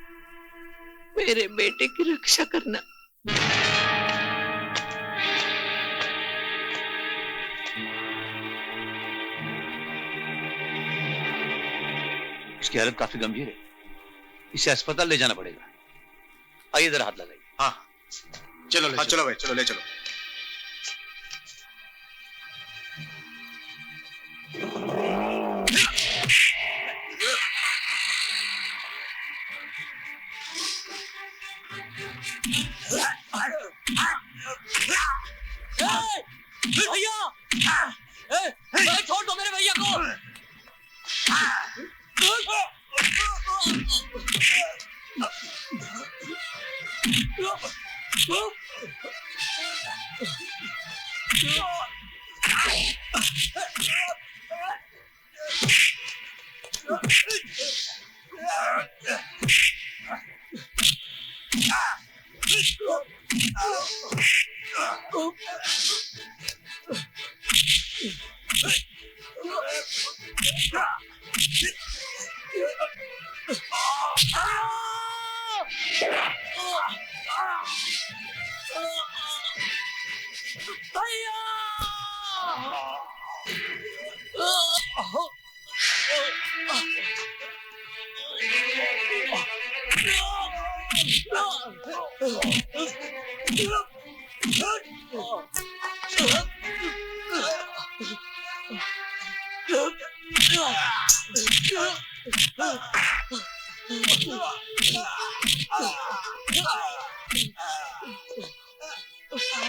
Speaker 7: मेरे बेटे की रक्षा करना।
Speaker 8: उसकी हालत काफी गंभीर है, इसे अस्पताल ले जाना पड़ेगा। आइए जरा हाथ लगाइए।
Speaker 11: हाँ चलो ले चलो भाई, चलो ले चलो।
Speaker 6: भैया, छोड़ दो मेरे भैया को।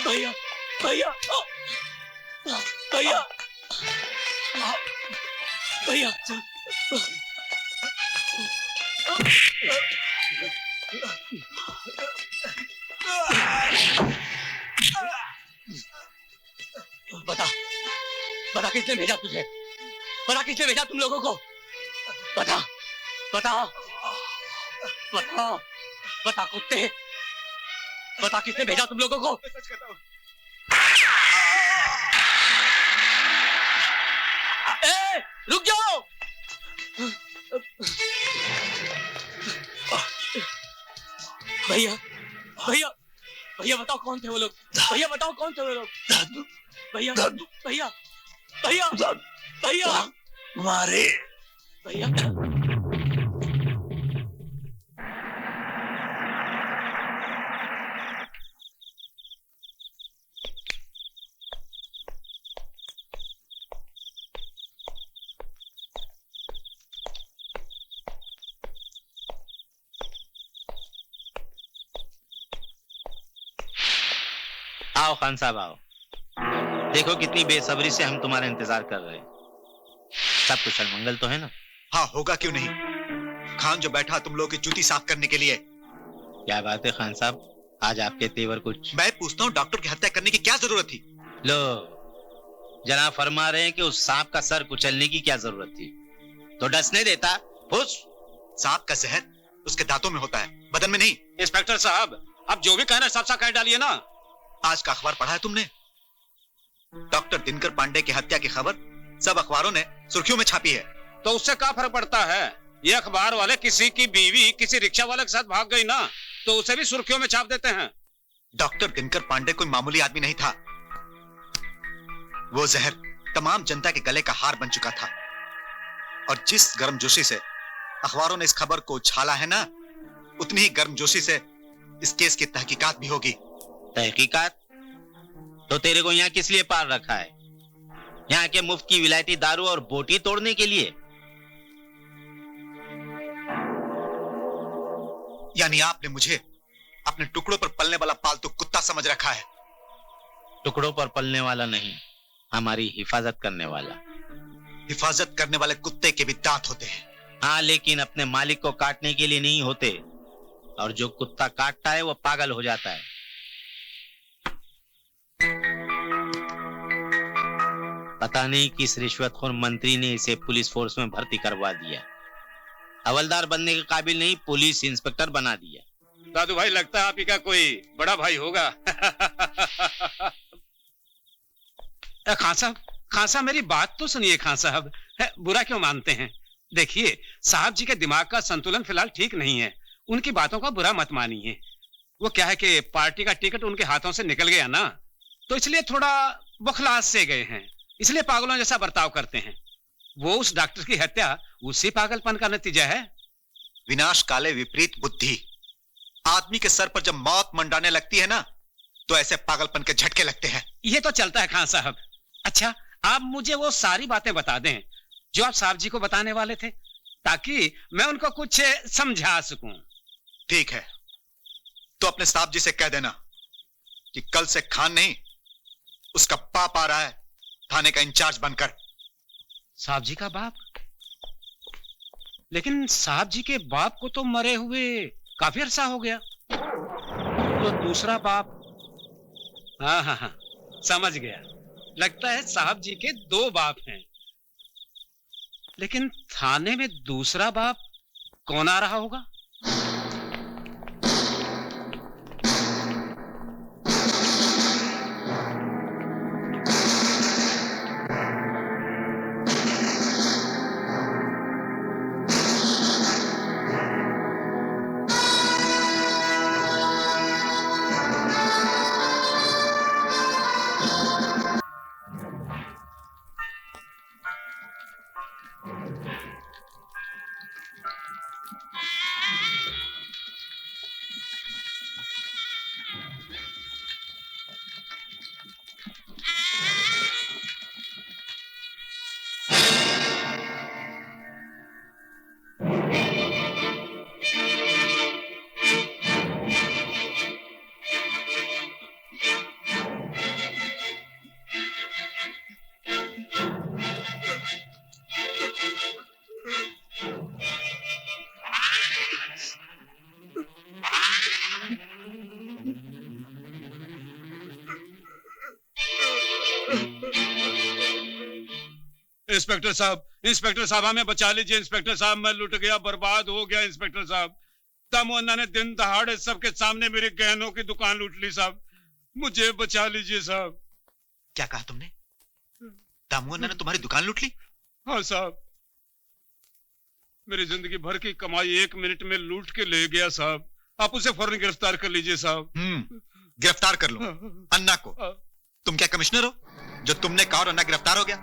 Speaker 6: भैया भैया भैया भैया बता बता किसने भेजा तुझे? बता किसने भेजा तुम लोगों को? बता बता बता बता कुत्ते, बता किसने भेजा तुम लोगों को? ए, रुक जाओ। भैया भैया भैया बताओ कौन थे वो लोग? भैया बताओ कौन थे वो लोग? भैया भैया भैया भैया
Speaker 2: मारे
Speaker 6: भैया।
Speaker 5: आओ खान साहब आओ। देखो कितनी बेसब्री से हम तुम्हारा इंतजार कर रहे हैं। सब कुशल मंगल तो है ना?
Speaker 4: हाँ, होगा क्यों नहीं। खान जो बैठा तुम लोगों की जूती साफ करने के लिए।
Speaker 5: क्या बात है खान साहब, आज आपके तेवर कुछ।
Speaker 4: मैं पूछता हूँ डॉक्टर की हत्या करने की क्या जरूरत थी?
Speaker 5: लो, जनाब फरमा रहे हैं कि उस सांप का सर कुचलने की क्या जरूरत थी? तो डसने देता। फुस।
Speaker 4: सांप का जहर उसके दांतों में होता है, बदन में नहीं।
Speaker 3: इंस्पेक्टर साहब, अब जो भी कहना साफ साफ कह डालिए ना।
Speaker 4: आज का अखबार पढ़ा है तुमने? डॉक्टर दिनकर पांडे की हत्या की खबर सब अखबारों ने सुर्खियों में छापी है।
Speaker 3: तो उससे क्या फर्क पड़ता है? ये अखबार वाले किसी की बीवी किसी रिक्शा वाले के साथ भाग गई ना, तो उसे भी सुर्खियों में छाप देते हैं।
Speaker 4: डॉक्टर दिनकर पांडे कोई मामूली आदमी नहीं था। वो जहर तमाम जनता के गले का हार बन चुका था। और जिस गर्मजोशी से अखबारों ने इस खबर को उछाला है ना, उतनी ही गर्मजोशी से इस केस की तहकीकात भी होगी।
Speaker 5: तहकीकात? तो तेरे को यहाँ किस लिए पार रखा है? यहाँ के मुफ्त की विलायती दारू और बोटी तोड़ने के लिए?
Speaker 4: यानी आपने मुझे अपने टुकड़ों पर पलने वाला पालतू कुत्ता समझ रखा है?
Speaker 5: टुकड़ों पर पलने वाला नहीं, हमारी हिफाजत करने वाला।
Speaker 4: हिफाजत करने वाले कुत्ते के भी दांत होते हैं।
Speaker 5: हाँ, लेकिन अपने मालिक को काटने के लिए नहीं होते। और जो कुत्ता काटता है वो पागल हो जाता है। पता नहीं किस रिश्वतखोर मंत्री ने इसे पुलिस फोर्स में भर्ती करवा दिया। हवलदार बनने के काबिल नहीं, पुलिस इंस्पेक्टर बना दिया।
Speaker 3: दादू भाई, लगता है आप ही का कोई बड़ा भाई होगा। खान साहब मेरी बात तो सुनिए। खान साहब, बुरा क्यों मानते हैं? देखिए, साहब जी के दिमाग का संतुलन फिलहाल ठीक नहीं है। उनकी बातों का बुरा मत मानिए। वो क्या है कि पार्टी का टिकट उनके हाथों से निकल गया ना, तो इसलिए थोड़ा बखलास से गए हैं, इसलिए पागलों जैसा बर्ताव करते हैं। वो उस डॉक्टर की हत्या उसी पागलपन का नतीजा है।
Speaker 4: विनाश काले विपरीत बुद्धि। आदमी के सर पर जब मौत मंडाने लगती है ना, तो ऐसे पागलपन के झटके लगते हैं।
Speaker 3: ये तो चलता है खान साहब। अच्छा, आप मुझे वो सारी बातें बता दें जो आप साहब जी को बताने वाले थे, ताकि मैं उनको कुछ समझा सकूं।
Speaker 4: ठीक है, तो अपने साहब जी से कह देना कि कल से खान नहीं, उसका बाप आ रहा है थाने का इंचार्ज बनकर।
Speaker 3: साहब जी का बाप? लेकिन साहब जी के बाप को तो मरे हुए काफी अरसा हो गया। तो दूसरा बाप? हाँ, समझ गया। लगता है साहब जी के दो बाप हैं। लेकिन थाने में दूसरा बाप कौन आ रहा होगा?
Speaker 12: इंस्पेक्टर साहब हमें बचा लीजिए। इंस्पेक्टर साहब मैं लुट गया, बर्बाद हो गया। इंस्पेक्टर साहब दामोदर ने दिन दहाड़े सबके सामने मेरे गहनों की दुकान लूट ली साहब, मुझे बचा लीजिए साहब।
Speaker 4: क्या कहा तुमने? दामोदर ने तुम्हारी दुकान लूट ली?
Speaker 12: हाँ साहब, मेरी जिंदगी भर की कमाई 1 मिनट में लूट के ले गया साहब। आप उसे फौरन गिरफ्तार कर लीजिए साहब।
Speaker 4: गिरफ्तार कर लो अन्ना को। तुम क्या कमिश्नर हो जो तुमने कहा और अन्ना गिरफ्तार हो गया?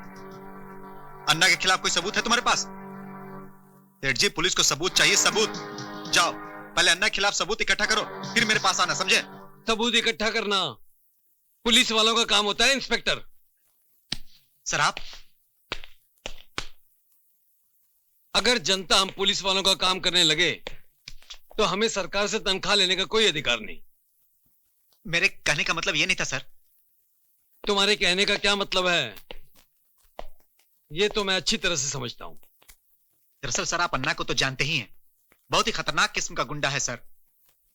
Speaker 4: अन्ना के खिलाफ कोई सबूत है तुम्हारे पास? सेठ जी, पुलिस को सबूत चाहिए, सबूत। जाओ पहले अन्ना के खिलाफ सबूत इकट्ठा करो, फिर मेरे पास आना, समझे?
Speaker 14: सबूत इकट्ठा करना पुलिस वालों का काम होता है इंस्पेक्टर।
Speaker 4: सर आप
Speaker 14: अगर जनता हम पुलिस वालों का काम करने लगे तो हमें सरकार से तनख्वाह लेने का कोई अधिकार नहीं।
Speaker 4: मेरे कहने का मतलब ये नहीं था सर।
Speaker 14: तुम्हारे कहने का क्या मतलब है ये तो मैं अच्छी तरह से समझता हूं।
Speaker 4: दरअसल सर आप अन्ना को तो जानते ही हैं, बहुत ही खतरनाक किस्म का गुंडा है सर।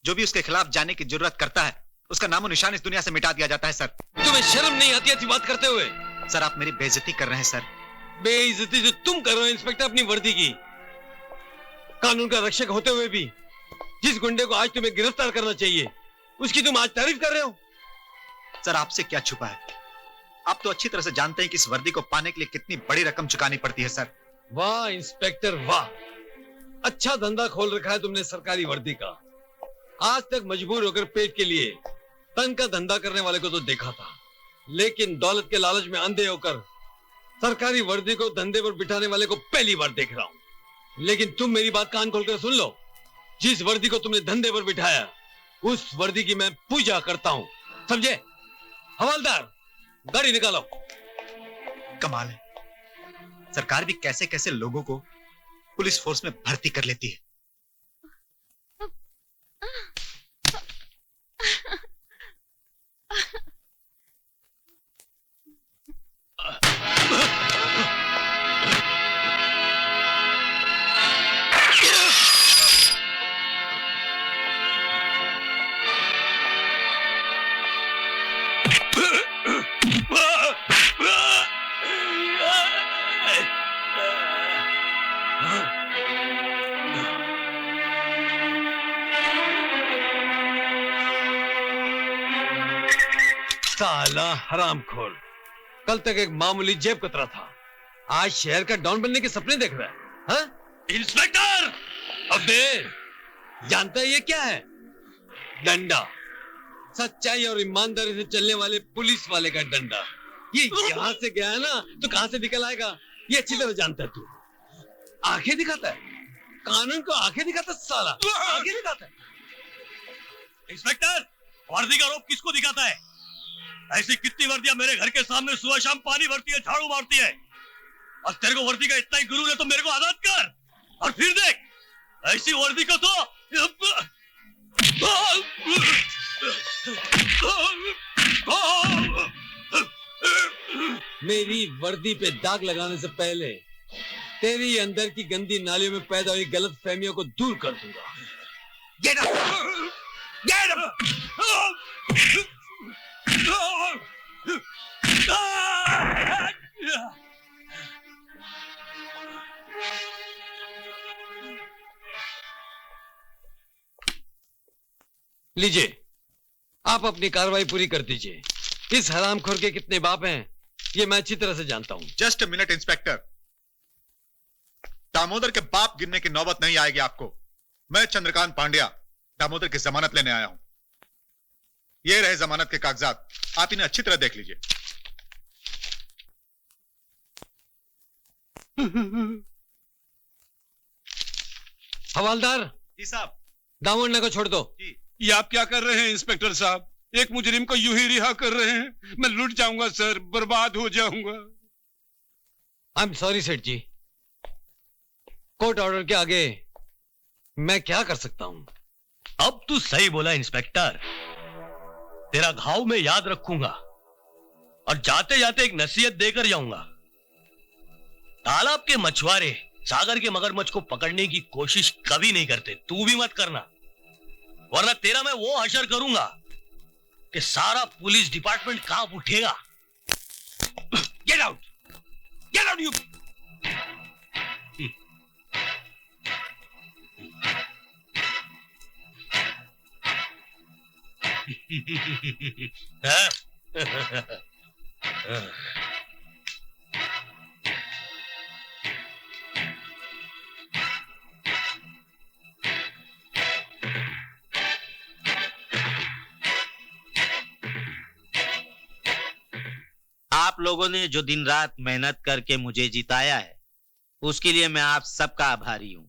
Speaker 4: जो भी उसके खिलाफ जाने की जरूरत करता है उसका नामो निशान इस दुनिया से मिटा दिया जाता है सर।
Speaker 14: तुम्हें शर्म नहीं आती ऐसी बात करते हुए?
Speaker 4: सर आप मेरी बेइज्जती कर रहे हैं सर।
Speaker 14: बेइज्जती जो तुम कर रहे हो इंस्पेक्टर अपनी वर्दी की, कानून का रक्षक होते हुए भी जिस गुंडे को आज तुम्हें गिरफ्तार करना चाहिए उसकी तुम आज तारीफ कर रहे हो।
Speaker 4: सर आपसे क्या छुपा है, आप तो अच्छी तरह से जानते हैं कि इस वर्दी को पाने के लिए कितनी बड़ी रकम चुकानी पड़ती है सर।
Speaker 14: वाह इंस्पेक्टर वाह, अच्छा धंधा खोल रखा है तुमने सरकारी वर्दी का। आज तक मजबूर होकर पेट के लिए तन का धंधा करने वाले को तो देखा था, लेकिन दौलत के लालच में अंधे होकर सरकारी वर्दी को धंधे पर बिठाने वाले को पहली बार देख रहा हूं। लेकिन तुम मेरी बात कान खोलकर सुन लो, जिस वर्दी को तुमने धंधे पर बिठाया उस वर्दी की मैं पूजा करता हूं, समझे? हवलदार गाड़ी निकालो।
Speaker 4: कमाल है, सरकार भी कैसे कैसे लोगों को पुलिस फोर्स में भर्ती कर लेती है।
Speaker 14: साला हरामखोर, कल तक एक मामूली जेब कतरा था, आज शहर का डॉन बनने के सपने देख रहा है। हाँ? इंस्पेक्टर! अबे जानता है ये क्या है? डंडा, सच्चाई और ईमानदारी से चलने वाले पुलिस वाले का डंडा। ये यहाँ से गया है ना तो कहां से निकल आएगा ये अच्छी तरह जानता है तू। आंखें दिखाता है, कानून को आंखें दिखाता है साला, आंखें दिखाता है।
Speaker 15: इंस्पेक्टर, वर्दी का रोप किसको दिखाता है? ऐसी कितनी वर्दियां मेरे घर के सामने सुबह शाम पानी भरती है, झाड़ू मारती है, और तेरे को वर्दी का इतना ही गुरूर है तो मेरे को आजाद कर। और फिर देख, ऐसी वर्दी को तो
Speaker 14: मेरी वर्दी पे दाग लगाने से पहले तेरी अंदर की गंदी नालियों में पैदा हुई गलत फहमियों को दूर कर दूंगा।
Speaker 15: Get up! Get up!
Speaker 14: लीजिए, आप अपनी कार्रवाई पूरी कर दीजिए। इस हरामखोर के कितने बाप हैं ये मैं अच्छी तरह से जानता हूं।
Speaker 4: Just a minute inspector, Damodar के बाप गिनने की नौबत नहीं आएगी आपको। मैं चंद्रकांत पांड्या दामोदर की जमानत लेने आया हूं। ये रहे जमानत के कागजात, आप इन्हें अच्छी तरह देख लीजिए।
Speaker 14: हवालदार
Speaker 4: जी साहब,
Speaker 14: दामोदर को छोड़ दो।
Speaker 12: ये आप क्या कर रहे हैं इंस्पेक्टर साहब? एक मुजरिम को यूं ही रिहा कर रहे हैं। मैं लुट जाऊंगा सर, बर्बाद हो जाऊंगा।
Speaker 14: आई एम सॉरी सेठ जी, कोर्ट ऑर्डर के आगे मैं क्या कर सकता हूं?
Speaker 15: अब तू सही बोला इंस्पेक्टर, तेरा घाव मैं याद रखूंगा और जाते जाते एक नसीहत देकर जाऊंगा। तालाब के मछुआरे सागर के मगरमच्छ को पकड़ने की कोशिश कभी नहीं करते, तू भी मत करना, वरना तेरा मैं वो हशर करूंगा कि सारा पुलिस डिपार्टमेंट कांप उठेगा। Get out you!
Speaker 5: आप लोगों ने जो दिन रात मेहनत करके मुझे जिताया है, उसके लिए मैं आप सबका आभारी हूं।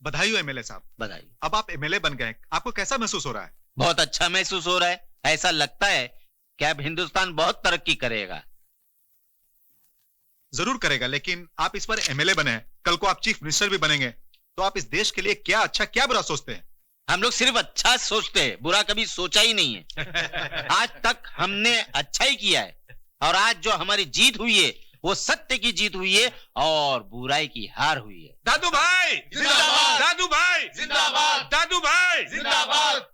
Speaker 4: बधाई हो एमएलए साहब।
Speaker 5: बधाई।
Speaker 4: अब आप एमएलए बन गए, आपको कैसा महसूस हो रहा है?
Speaker 5: बहुत अच्छा महसूस हो रहा है। ऐसा लगता है कि अब हिंदुस्तान बहुत तरक्की करेगा।
Speaker 4: जरूर करेगा, लेकिन आप इस बार एमएलए बने हैं, कल को आप चीफ मिनिस्टर भी बनेंगे, तो आप इस देश के लिए क्या अच्छा क्या बुरा सोचते हैं?
Speaker 5: हम लोग सिर्फ अच्छा सोचते हैं, बुरा कभी सोचा ही नहीं है। आज तक हमने अच्छा ही किया है, और आज जो हमारी जीत हुई है वो सत्य की जीत हुई है और बुराई की हार हुई है।
Speaker 12: दादू भाई जिंदाबाद, दादू भाई जिंदाबाद, दादू भाई जिंदाबाद।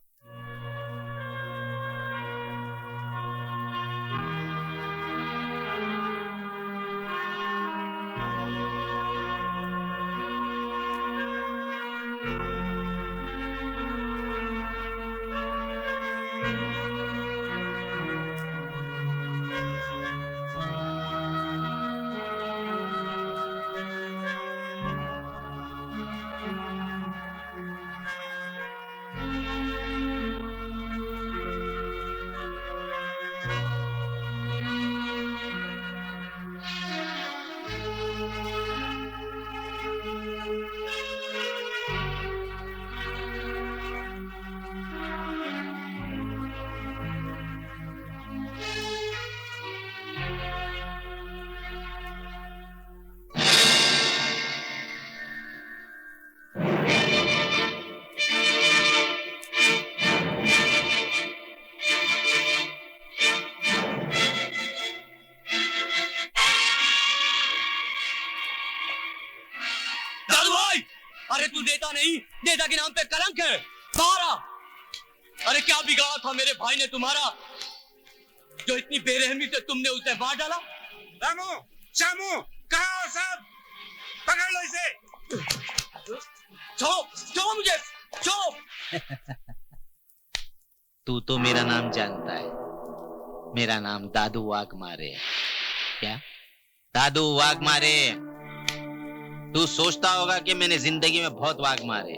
Speaker 6: अरे तू नेता नहीं, नेता के नाम पे कलंक है। मारा। अरे क्या बिगाड़ा था मेरे भाई ने तुम्हारा, जो इतनी बेरहमी से तुमने उसे मार डाला?
Speaker 12: रामू, श्यामू, कहाँ हो सब? पकड़ लो इसे।
Speaker 6: छोड़ो मुझे, छोड़ो।
Speaker 5: तू तो मेरा नाम जानता है, मेरा नाम दादू वाघमारे है। क्या? दादू वाघमारे। तू सोचता होगा कि मैंने जिंदगी में बहुत वाघ मारे,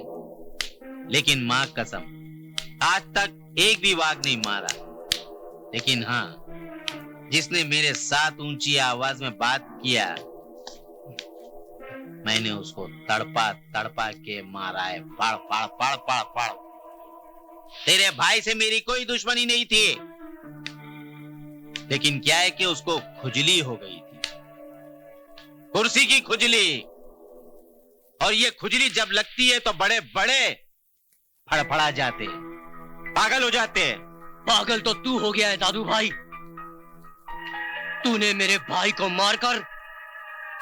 Speaker 5: लेकिन मां कसम आज तक एक भी वाघ नहीं मारा। लेकिन हाँ, जिसने मेरे साथ ऊंची आवाज में बात किया, मैंने उसको तड़पा तड़पा के मारा है। पड़ पड़ पड़ पड़ पड़। तेरे भाई से मेरी कोई दुश्मनी नहीं थी, लेकिन क्या है कि उसको खुजली हो गई थी, कुर्सी की खुजली। और ये खुजली जब लगती है तो बड़े बड़े फड़फड़ा जाते, पागल हो जाते।
Speaker 6: पागल तो तू हो गया है दादू भाई। तूने मेरे भाई को मारकर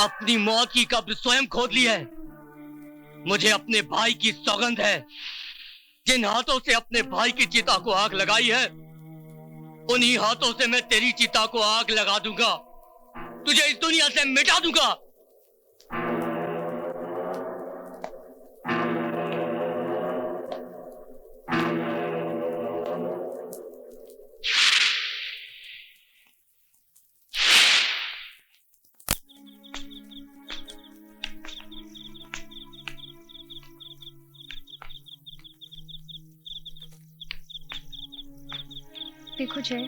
Speaker 6: अपनी मौत की कब्र स्वयं खोद ली है। मुझे अपने भाई की सौगंध है, जिन हाथों से अपने भाई की चिता को आग लगाई है, उन्हीं हाथों से मैं तेरी चिता को आग लगा दूंगा, तुझे इस दुनिया से मिटा दूंगा।
Speaker 1: देखो जय,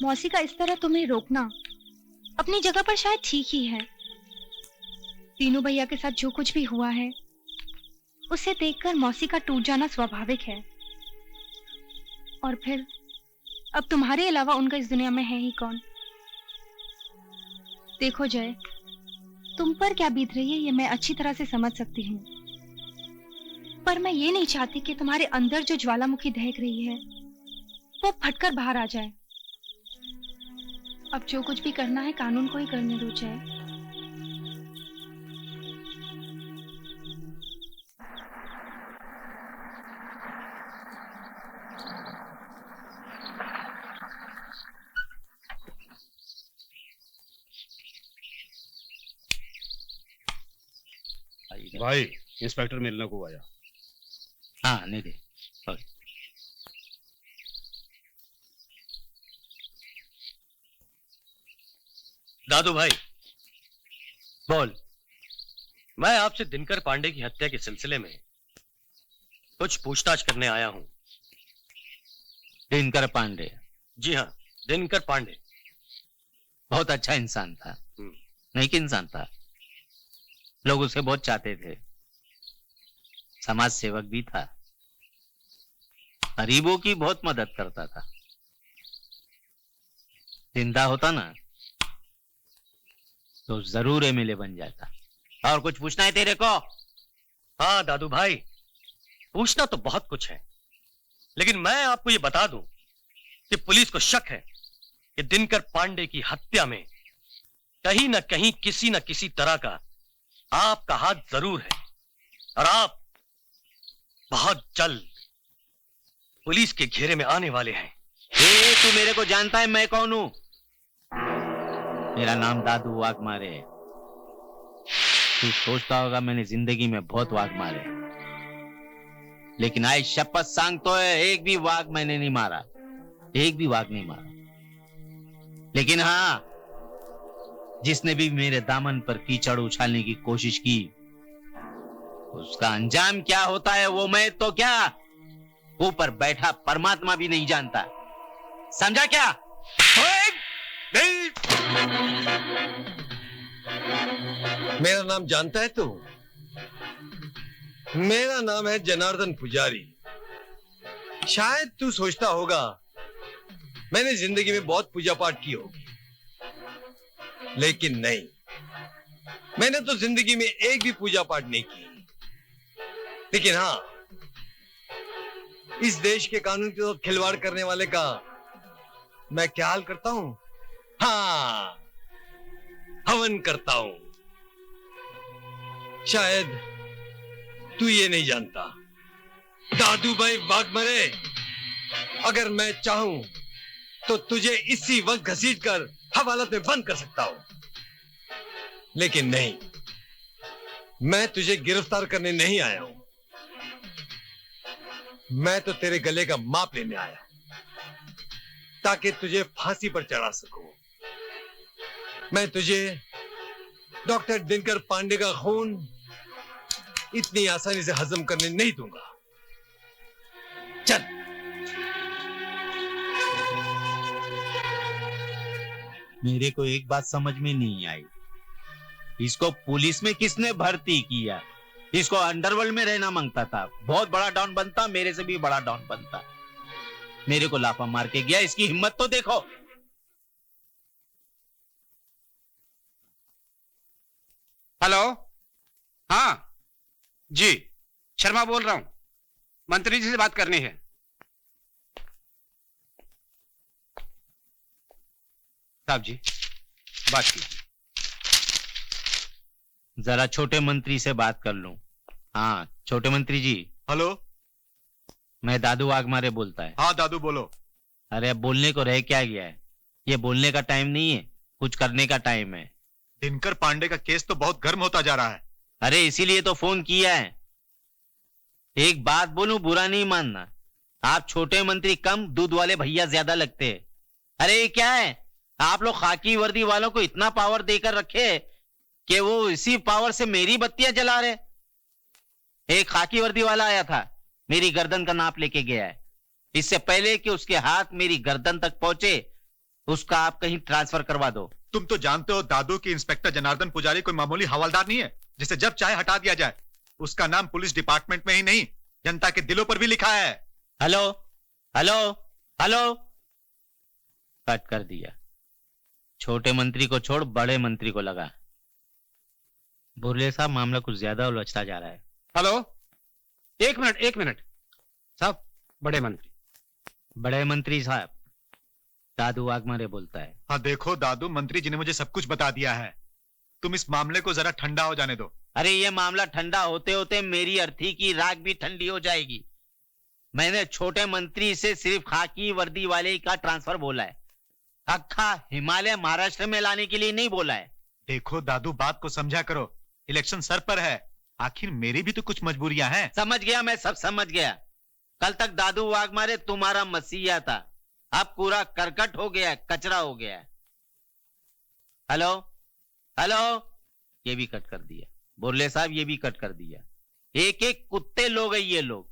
Speaker 1: मौसी का इस तरह तुम्हें रोकना अपनी जगह पर शायद ठीक ही है। तीनों भैया के साथ जो कुछ भी हुआ है, उसे देखकर मौसी का टूट जाना स्वाभाविक है। और फिर अब तुम्हारे अलावा उनका इस दुनिया में है ही कौन। देखो जय, तुम पर क्या बीत रही है ये मैं अच्छी तरह से समझ सकती हूँ, पर मैं ये नहीं चाहती कि तुम्हारे अंदर जो ज्वालामुखी दहक रही है वो फटकर बाहर आ जाए। अब जो कुछ भी करना है कानून को ही करने दो जय।
Speaker 3: भाई इंस्पेक्टर मिलने को आया।
Speaker 5: हाँ नहीं दे।
Speaker 15: दादू भाई
Speaker 6: बोल।
Speaker 15: मैं आपसे दिनकर पांडे की हत्या के सिलसिले में कुछ पूछताछ करने आया हूं।
Speaker 5: दिनकर पांडे?
Speaker 15: जी हाँ, दिनकर पांडे
Speaker 5: बहुत अच्छा इंसान था, नहीं कि इंसान था। लोग उसे बहुत चाहते थे, समाज सेवक भी था, गरीबों की बहुत मदद करता था। जिंदा होता ना तो जरूर एमएलए बन जाता। और कुछ पूछना है तेरे को?
Speaker 15: हाँ दादू भाई, पूछना तो बहुत कुछ है, लेकिन मैं आपको ये बता दूं कि पुलिस को शक है कि दिनकर पांडे की हत्या में कहीं न कहीं किसी न किसी तरह का आपका हाथ जरूर है, और आप बहुत जल्द पुलिस के घेरे में आने वाले हैं।
Speaker 5: तू मेरे को जानता है मैं कौन हूं? मेरा नाम दादू वाघमारे है। तू सोचता होगा मैंने जिंदगी में बहुत वाघ मारे, लेकिन आज शपथ सांगतो है एक भी वाघ मैंने नहीं मारा, एक भी वाघ नहीं मारा। लेकिन हाँ, जिसने भी मेरे दामन पर कीचड़ उछालने की कोशिश की, उसका अंजाम क्या होता है वो मैं तो क्या, ऊपर बैठा परमात्मा भी नहीं जानता। समझा क्या?
Speaker 14: मेरा नाम जानता है तू? मेरा नाम है जनार्दन पुजारी। शायद तू सोचता होगा मैंने जिंदगी में बहुत पूजा पाठ की होगी, लेकिन नहीं, मैंने तो जिंदगी में एक भी पूजा पाठ नहीं की। लेकिन हाँ, इस देश के कानून के साथ खिलवाड़ करने वाले का मैं क्या हाल करता हूं? हाँ, हवन करता हूं। शायद तू ये नहीं जानता, दादू भाई वाघमारे, अगर मैं चाहूं तो तुझे इसी वक्त घसीटकर हवालात में बंद कर सकता हूं, लेकिन नहीं, मैं तुझे गिरफ्तार करने नहीं आया हूं। मैं तो तेरे गले का माप लेने आया ताकि तुझे फांसी पर चढ़ा सकूं। मैं तुझे डॉक्टर दिनकर पांडे का खून इतनी आसानी से हजम करने नहीं दूंगा। चल।
Speaker 5: मेरे को एक बात समझ में नहीं आई, इसको पुलिस में किसने भर्ती किया? इसको अंडरवर्ल्ड में रहना मांगता था, बहुत बड़ा डॉन बनता, मेरे से भी बड़ा डॉन बनता। मेरे को लाफा मार के गया, इसकी हिम्मत तो देखो।
Speaker 3: हेलो, हाँ जी, शर्मा बोल रहा हूं, मंत्री जी से बात करनी है। साहब जी, बात कीजिए।
Speaker 5: जरा छोटे मंत्री से बात कर लूं। हाँ, छोटे मंत्री जी।
Speaker 4: हेलो,
Speaker 5: मैं दादू वाघमारे बोलता है।
Speaker 4: हाँ दादू बोलो।
Speaker 5: अरे अब बोलने को रह क्या गया है? ये बोलने का टाइम नहीं है, कुछ करने का टाइम है।
Speaker 4: दिनकर पांडे का केस तो बहुत गर्म होता जा रहा है।
Speaker 5: अरे इसीलिए तो फोन किया है। एक बात बोलूं, बुरा नहीं मानना, आप छोटे मंत्री कम, दूध वाले भैया ज्यादा लगते हैं। अरे ये क्या है, आप लोग खाकी वर्दी वालों को इतना पावर देकर रखे कि वो इसी पावर से मेरी बत्तियां जला रहे। एक खाकी वर्दी वाला आया था, मेरी गर्दन का नाप लेके गया है। इससे पहले कि उसके हाथ मेरी गर्दन तक पहुंचे, उसका आप कहीं ट्रांसफर करवा दो।
Speaker 4: तुम तो जानते हो दादू की इंस्पेक्टर जनार्दन पुजारी कोई मामूली हवलदार नहीं है जिसे जब चाहे हटा दिया जाए। उसका नाम पुलिस डिपार्टमेंट में ही नहीं, जनता के दिलों पर भी लिखा है।
Speaker 5: हेलो हेलो हेलो, कट कर दिया। छोटे मंत्री को छोड़ बड़े मंत्री को लगा। बुर्ले साहब, मामला कुछ ज्यादा उलझता जा रहा है।
Speaker 3: हेलो, एक मिनट साहब, बड़े मंत्री साहब,
Speaker 5: दादू वाघमारे बोलता है।
Speaker 4: हाँ देखो दादू, मंत्री जी ने मुझे सब कुछ बता दिया है, तुम इस मामले को जरा ठंडा हो जाने दो।
Speaker 5: अरे ये मामला ठंडा होते होते मेरी अर्थी की राख भी ठंडी हो जाएगी। मैंने छोटे मंत्री से सिर्फ खाकी वर्दी वाले का ट्रांसफर बोला है, अक्खा हिमालय महाराष्ट्र में लाने के लिए नहीं बोला है।
Speaker 4: देखो दादू, बात को समझा करो, इलेक्शन सर पर है, आखिर मेरी भी तो कुछ मजबूरियां हैं।
Speaker 5: समझ गया, मैं सब समझ गया। कल तक दादू वाघमारे तुम्हारा मसीहा था, अब पूरा करकट हो गया, कचरा हो गया। हेलो, हेलो, ये भी कट कर दिया। बोले साहब ये भी कट कर दिया। एक एक कुत्ते लोग हैं ये लोग।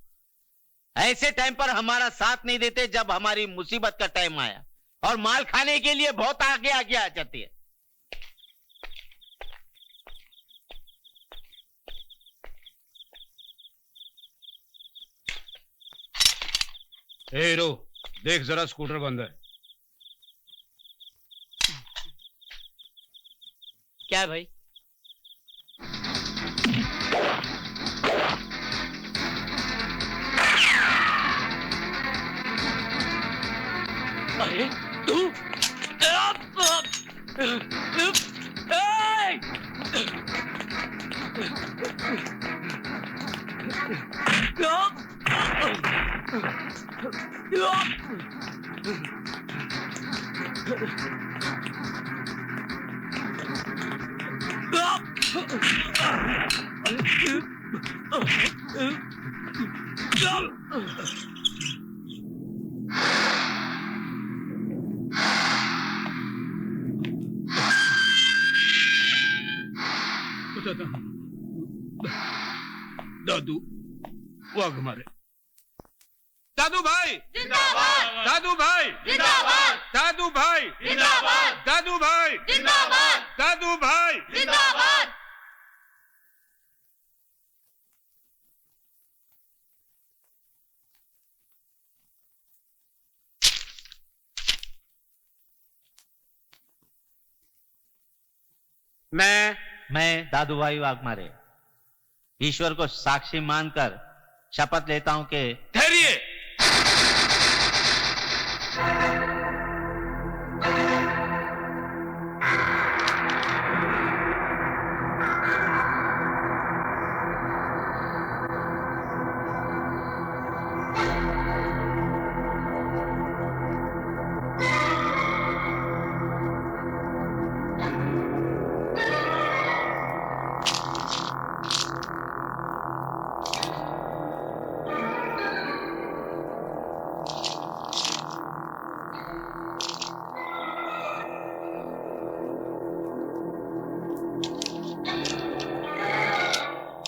Speaker 5: ऐसे टाइम पर हमारा साथ नहीं देते जब हमारी मुसीबत का टाइम आया, और माल खाने के लिए बहुत आगे आगे आ जाते हैं।
Speaker 3: हीरो, देख जरा स्कूटर बंद है।
Speaker 6: क्या है भाई?
Speaker 15: अरे तू
Speaker 3: दादू वाघ मारे। दादू भाई जिंदाबाद, दादू भाई जिंदाबाद, दादू भाई जिंदाबाद, दादू भाई जिंदाबाद, दादू भाई जिंदाबाद।
Speaker 5: मैं दादू भाई वाघमारे ईश्वर को साक्षी मानकर शपथ लेता हूं कि
Speaker 15: ठहरिए।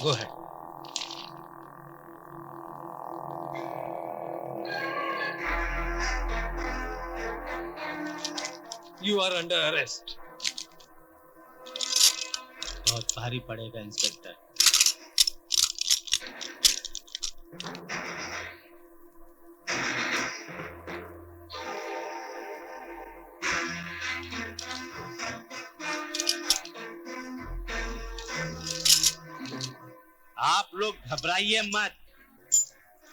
Speaker 3: वो है।
Speaker 14: You are under arrest.
Speaker 5: बहुत भारी पड़ेगा इंस्पेक्टर। आप लोग घबराइए मत,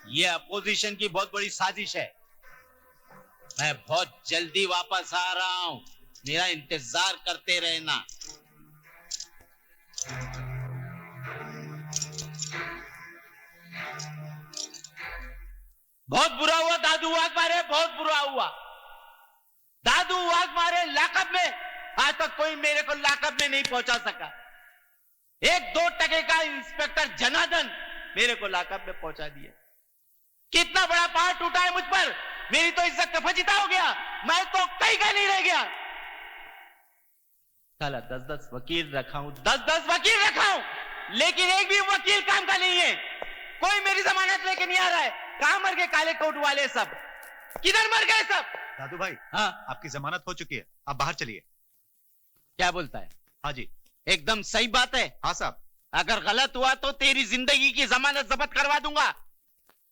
Speaker 5: ये अपोजिशन की बहुत बड़ी साजिश है। मैं बहुत जल्दी वापस आ रहा हूं, मेरा इंतजार करते रहना। बहुत बुरा हुआ दादू वाघमारे, बहुत बुरा हुआ। दादू वाघमारे लाकअप में, आज तक कोई मेरे को लाकअप में नहीं पहुंचा सका। 1-2 टके का इंस्पेक्टर जनार्दन मेरे को लाकअप में पहुंचा दिया। कितना बड़ा पहाड़ टूटा है मुझ पर, मेरी तो इज्जत का फजीता हो गया, मैं तो कहीं का नहीं रह गया। साला 10-10 वकील रखा हूं, 10-10 वकील रखा हूं, लेकिन एक भी वकील काम का नहीं है। कोई मेरी जमानत लेके नहीं आ रहा है। कहां मर गए काले कोट वाले सब, किधर मर गए सब?
Speaker 4: दादू भाई,
Speaker 5: हाँ
Speaker 4: आपकी जमानत हो चुकी है, आप बाहर चलिए।
Speaker 5: क्या बोलता है?
Speaker 4: हाँ जी।
Speaker 5: एकदम सही बात है।
Speaker 4: हाँ साहब।
Speaker 5: अगर गलत हुआ तो तेरी जिंदगी की जमानत जब्त करवा दूंगा।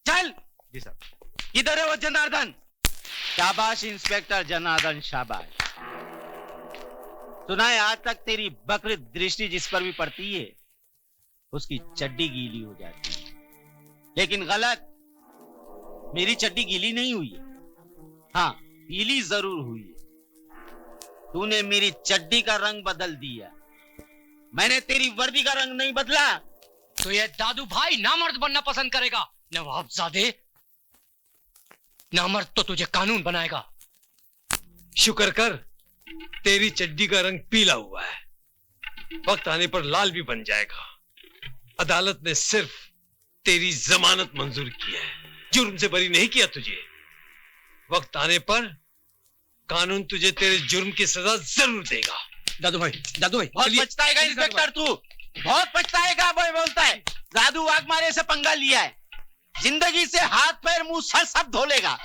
Speaker 5: चल।
Speaker 4: जी साहब।
Speaker 5: किधर है वो जनार्दन? शाबाश इंस्पेक्टर जनार्दन, शाबाश। सुना है आज तक तेरी बकरी दृष्टि जिस पर भी पड़ती है उसकी चड्डी गीली हो जाती है, लेकिन गलत, मेरी चड्डी गीली नहीं हुई है। हाँ, पीली जरूर हुई है। तूने मेरी चड्डी का रंग बदल दिया, मैंने तेरी वर्दी का रंग नहीं बदला।
Speaker 6: तो ये दादू भाई नामर्द बनना पसंद करेगा। नवाबजादे, नामर्द तो तुझे कानून बनाएगा।
Speaker 14: शुक्र कर, तेरी चड्डी का रंग पीला हुआ है, वक्त आने पर लाल भी बन जाएगा। अदालत ने सिर्फ तेरी जमानत मंजूर की है, जुर्म से बरी नहीं किया तुझे। वक्त आने पर कानून तुझे तेरे जुर्म की सजा जरूर देगा।
Speaker 3: दादू भाई
Speaker 5: बहुत
Speaker 3: चलिए।
Speaker 5: पछताएगा इंस्पेक्टर तू, बहुत पछताएगा। भाई बोलता है दादू वाघमारे से पंगा लिया है, जिंदगी से हाथ पैर मुंह सर सब धो लेगा।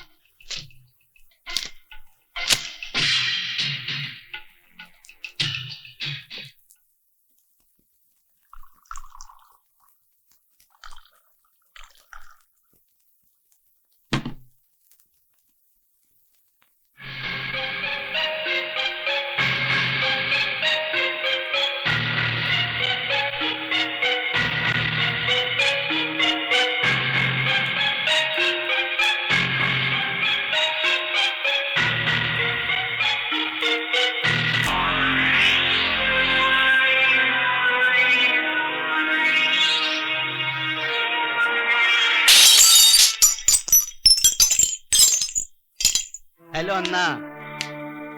Speaker 5: हेलो अन्ना,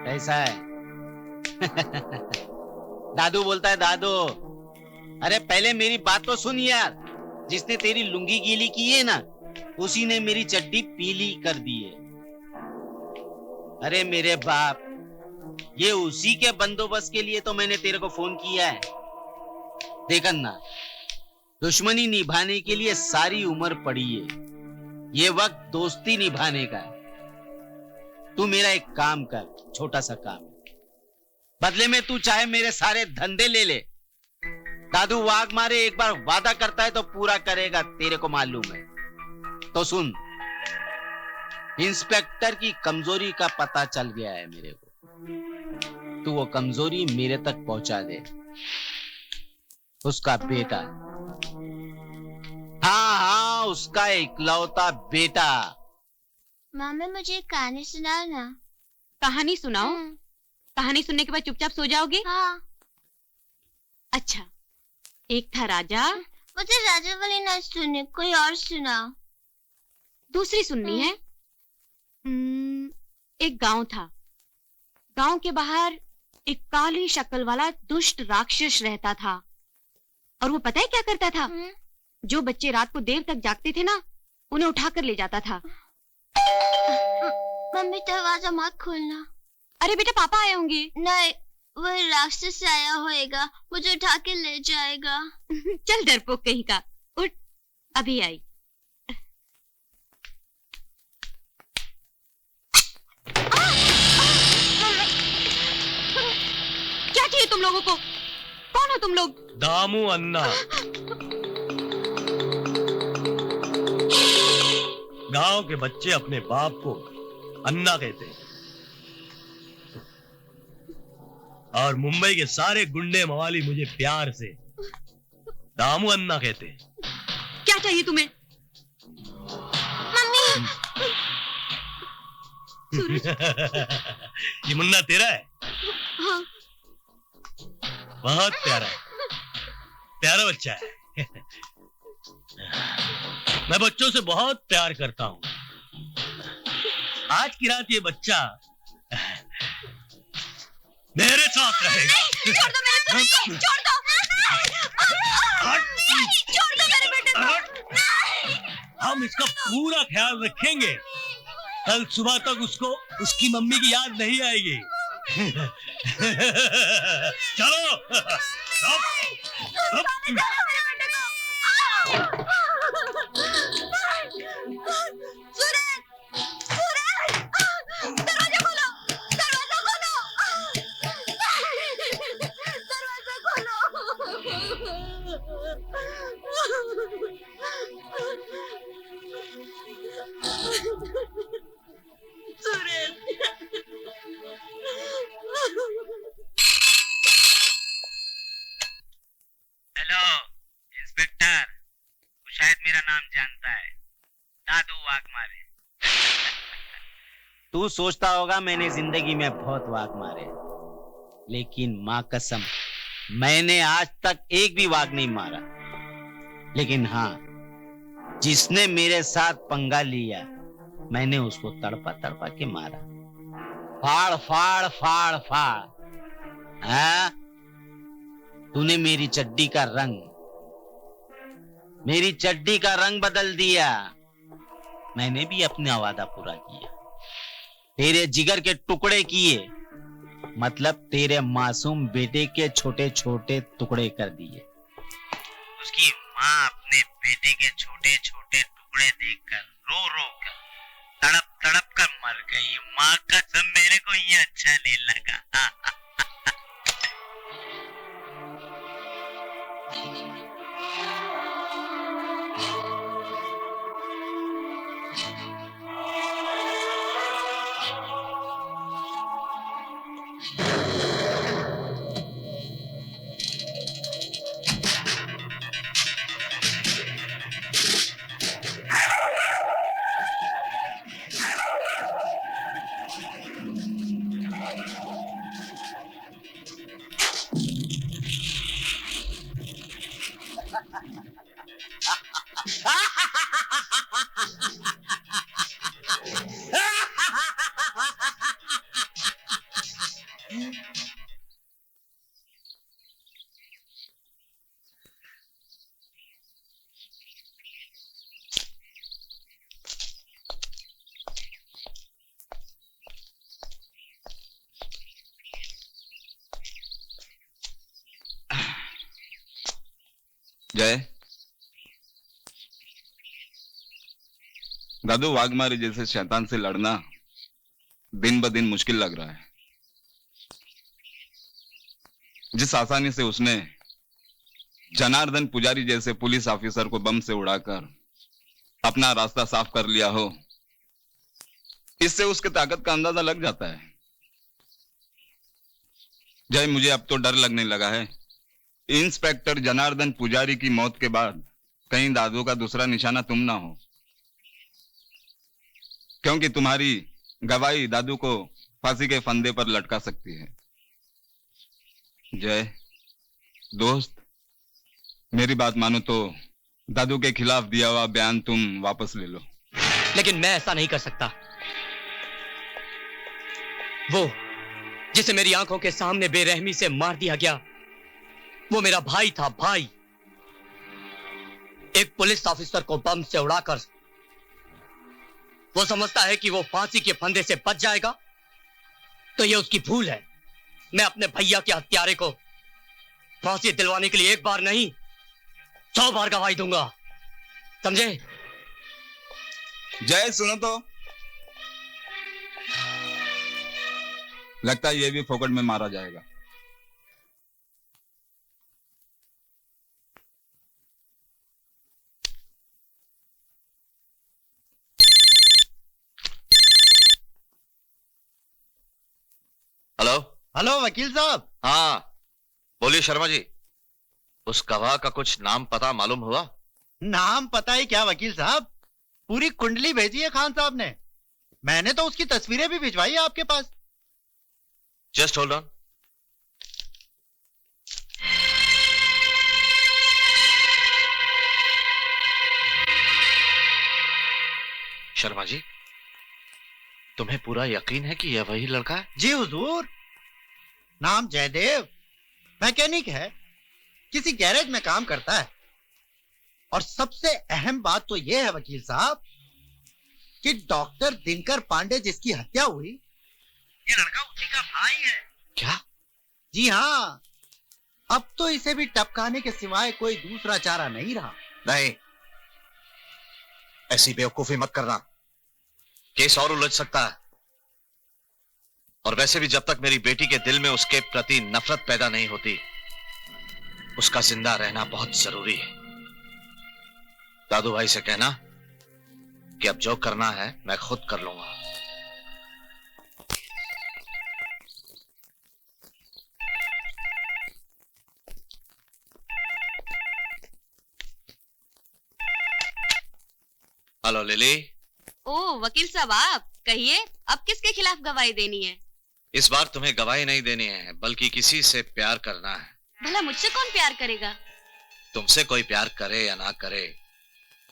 Speaker 5: कैसा है? दादू बोलता है दादू। अरे पहले मेरी बात तो सुन यार, जिसने तेरी लुंगी गीली की है ना, उसी ने मेरी चड्डी पीली कर दी है। अरे मेरे बाप, ये उसी के बंदोबस्त के लिए तो मैंने तेरे को फोन किया है। देख अन्ना, दुश्मनी निभाने के लिए सारी उम्र पड़ी है, ये वक्त दोस्ती निभाने का है। तू मेरा एक काम कर, छोटा सा काम है, बदले में तू चाहे मेरे सारे धंधे ले ले। दादू वाघमारे एक बार वादा करता है तो पूरा करेगा, तेरे को मालूम है। तो सुन, इंस्पेक्टर की कमजोरी का पता चल गया है मेरे को, तू वो कमजोरी मेरे तक पहुंचा दे। उसका बेटा, हाँ, उसका इकलौता बेटा।
Speaker 16: मामा मुझे कहानी सुनाओ ना।
Speaker 1: कहानी सुनाओ? कहानी सुनने के बाद चुपचाप सो जाओगे?
Speaker 16: हाँ।
Speaker 1: अच्छा, एक था राजा।
Speaker 16: मुझे राजा वाली ना सुननी, कोई और सुनाओ।
Speaker 1: दूसरी सुननी है? एक गांव था, गांव के बाहर एक काली शक्ल वाला दुष्ट राक्षस रहता था, और वो पता है क्या करता था? जो बच्चे रात को देर तक जागते थे ना, उन्हें उठाकर ले जाता था।
Speaker 16: मम्मी दरवाजा मत खोलना।
Speaker 1: अरे बेटा, पापा आए होंगे।
Speaker 16: नहीं, वो राक्षस आया होएगा, मुझे उठा के ले जाएगा।
Speaker 1: चल डरपोक कहीं का, उठ, अभी आई। क्या चाहिए तुम लोगों को? कौन हो तुम लोग?
Speaker 15: दामू अन्ना, गांव के बच्चे अपने बाप को अन्ना कहते हैं, और मुंबई के सारे गुंडे मवाली मुझे प्यार से दामू अन्ना कहते हैं।
Speaker 1: क्या चाहिए तुम्हें?
Speaker 16: मम्मी।
Speaker 15: ये मुन्ना तेरा है?
Speaker 1: हाँ।
Speaker 15: बहुत प्यारा है, प्यारा बच्चा है। मैं बच्चों से बहुत प्यार करता हूँ। आज की रात ये बच्चा मेरे साथ रहेगा।
Speaker 1: छोड़ दो मेरे बेटे को, छोड़ दो। छोड़ दो मेरे बेटे को।
Speaker 15: हम इसका पूरा ख्याल रखेंगे, कल सुबह तक उसको उसकी मम्मी की याद नहीं आएगी। चलो।
Speaker 1: दरवाजा खोलो, दरवाजा खोलो, दरवाजा खोलो।
Speaker 5: हेलो इंस्पेक्टर, तू शायद मेरा नाम जानता है, दादू वाघमारे। तू सोचता होगा मैंने जिंदगी में बहुत वाघ मारे, लेकिन माँ कसम मैंने आज तक एक भी वाघ नहीं मारा। लेकिन हाँ, जिसने मेरे साथ पंगा लिया मैंने उसको तड़पा तड़पा के मारा, फाड़ फाड़ फाड़ फाड़। हाँ, तूने मेरी चड्डी का रंग बदल दिया। मैंने भी अपना वादा पूरा किया, तेरे जिगर के टुकड़े किए,
Speaker 17: मतलब तेरे मासूम बेटे के छोटे छोटे टुकड़े कर दिए।
Speaker 5: उसकी माँ अपने बेटे के छोटे छोटे टुकड़े देखकर रो रो कर तड़प तड़प कर मर गई। माँ कसम मेरे को ये अच्छा नहीं लगा।
Speaker 11: जय, दादू वाघमारी जैसे शैतान से लड़ना दिन ब दिन मुश्किल लग रहा है। जिस आसानी से उसने जनार्दन पुजारी जैसे पुलिस ऑफिसर को बम से उड़ाकर अपना रास्ता साफ कर लिया हो, इससे उसके ताकत का अंदाजा लग जाता है। जय, मुझे अब तो डर लगने लगा है। इंस्पेक्टर जनार्दन पुजारी की मौत के बाद कहीं दादू का दूसरा निशाना तुम ना हो, क्योंकि तुम्हारी गवाही दादू को फांसी के फंदे पर लटका सकती है। जय दोस्त, मेरी बात मानो तो दादू के खिलाफ दिया हुआ बयान तुम वापस ले लो।
Speaker 6: लेकिन मैं ऐसा नहीं कर सकता। वो जिसे मेरी आंखों के सामने बेरहमी से मार दिया गया, वो मेरा भाई था, भाई। एक पुलिस ऑफिसर को बम से उड़ाकर वो समझता है कि वो फांसी के फंदे से बच जाएगा, तो ये उसकी भूल है। मैं अपने भैया के हत्यारे को फांसी दिलवाने के लिए एक बार नहीं 100 बार गवाही दूंगा, समझे?
Speaker 11: जय, सुनो तो, लगता है ये भी फोकट में मारा जाएगा।
Speaker 2: हेलो
Speaker 9: हेलो वकील साहब।
Speaker 2: हाँ बोलिए शर्मा जी। उस गवाह का कुछ नाम पता मालूम हुआ?
Speaker 9: नाम पता ही क्या वकील साहब, पूरी कुंडली भेजी है खान साहब ने। मैंने तो उसकी तस्वीरें भी भिजवाई है आपके पास।
Speaker 2: Just hold on. Sharma ji, तुम्हें पूरा यकीन है कि यह वही लड़का है?
Speaker 9: जी हुजूर। नाम जयदेव, मैकेनिक है, किसी गैरेज में काम करता है। और सबसे अहम बात तो यह है वकील साहब कि डॉक्टर दिनकर पांडे जिसकी हत्या हुई, ये लड़का उसी का भाई है।
Speaker 2: क्या?
Speaker 9: जी हाँ। अब तो इसे भी टपकाने के सिवाय कोई दूसरा चारा नहीं रहा।
Speaker 2: नहीं, ऐसी बेवकूफी मत करना, केस और उलझ सकता है। और वैसे भी जब तक मेरी बेटी के दिल में उसके प्रति नफरत पैदा नहीं होती, उसका जिंदा रहना बहुत जरूरी है। दादू भाई से कहना कि अब जो करना है मैं खुद कर लूंगा। Hello lily.
Speaker 13: ओ वकील साहब, आप कहिए, अब किसके खिलाफ गवाही देनी है?
Speaker 2: इस बार तुम्हें गवाही नहीं देनी है, बल्कि किसी से प्यार करना है।
Speaker 13: भला मुझसे कौन प्यार करेगा?
Speaker 2: तुमसे कोई प्यार करे या ना करे,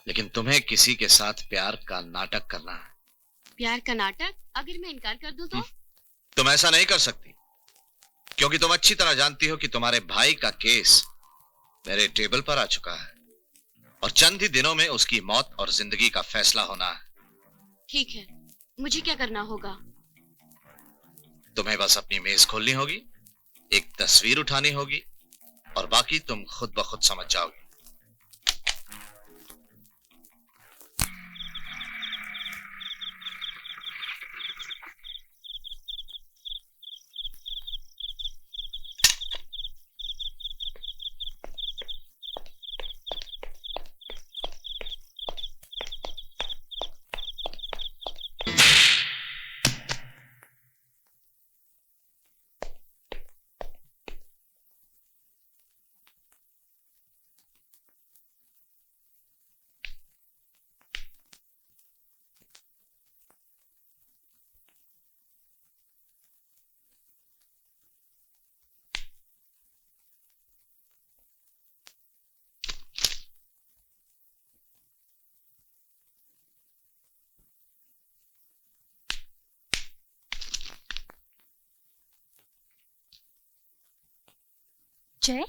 Speaker 2: लेकिन तुम्हें किसी के साथ प्यार का नाटक करना है।
Speaker 13: प्यार का नाटक? अगर मैं इनकार कर दूं तो?
Speaker 2: तुम ऐसा नहीं कर सकती, क्योंकि तुम अच्छी तरह जानती हो कि तुम्हारे भाई का केस मेरे टेबल पर आ चुका है और चंद ही दिनों में उसकी मौत और जिंदगी का फैसला होना है।
Speaker 13: ठीक है, मुझे क्या करना होगा?
Speaker 2: तुम्हें बस अपनी मेज खोलनी होगी, एक तस्वीर उठानी होगी और बाकी तुम खुद ब खुद समझ जाओगे।
Speaker 1: जय,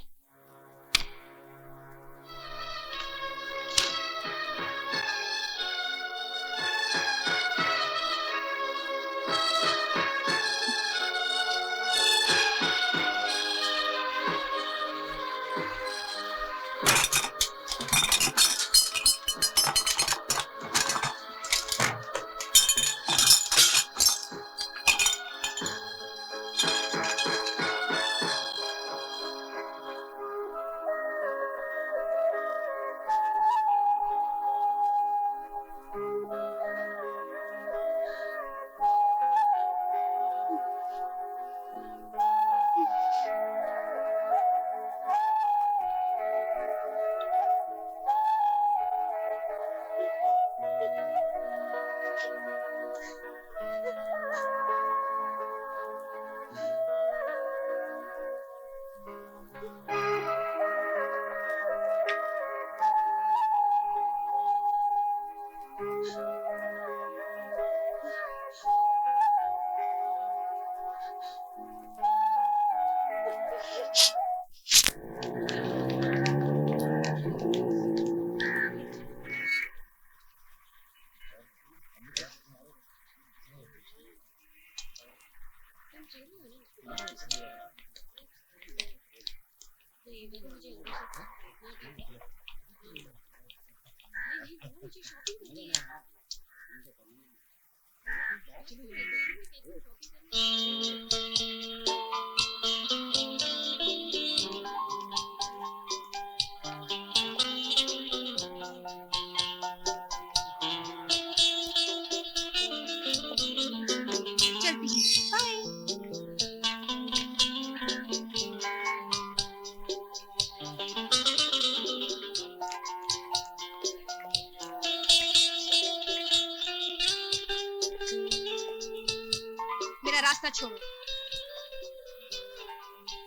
Speaker 1: रास्ता छोड़ो।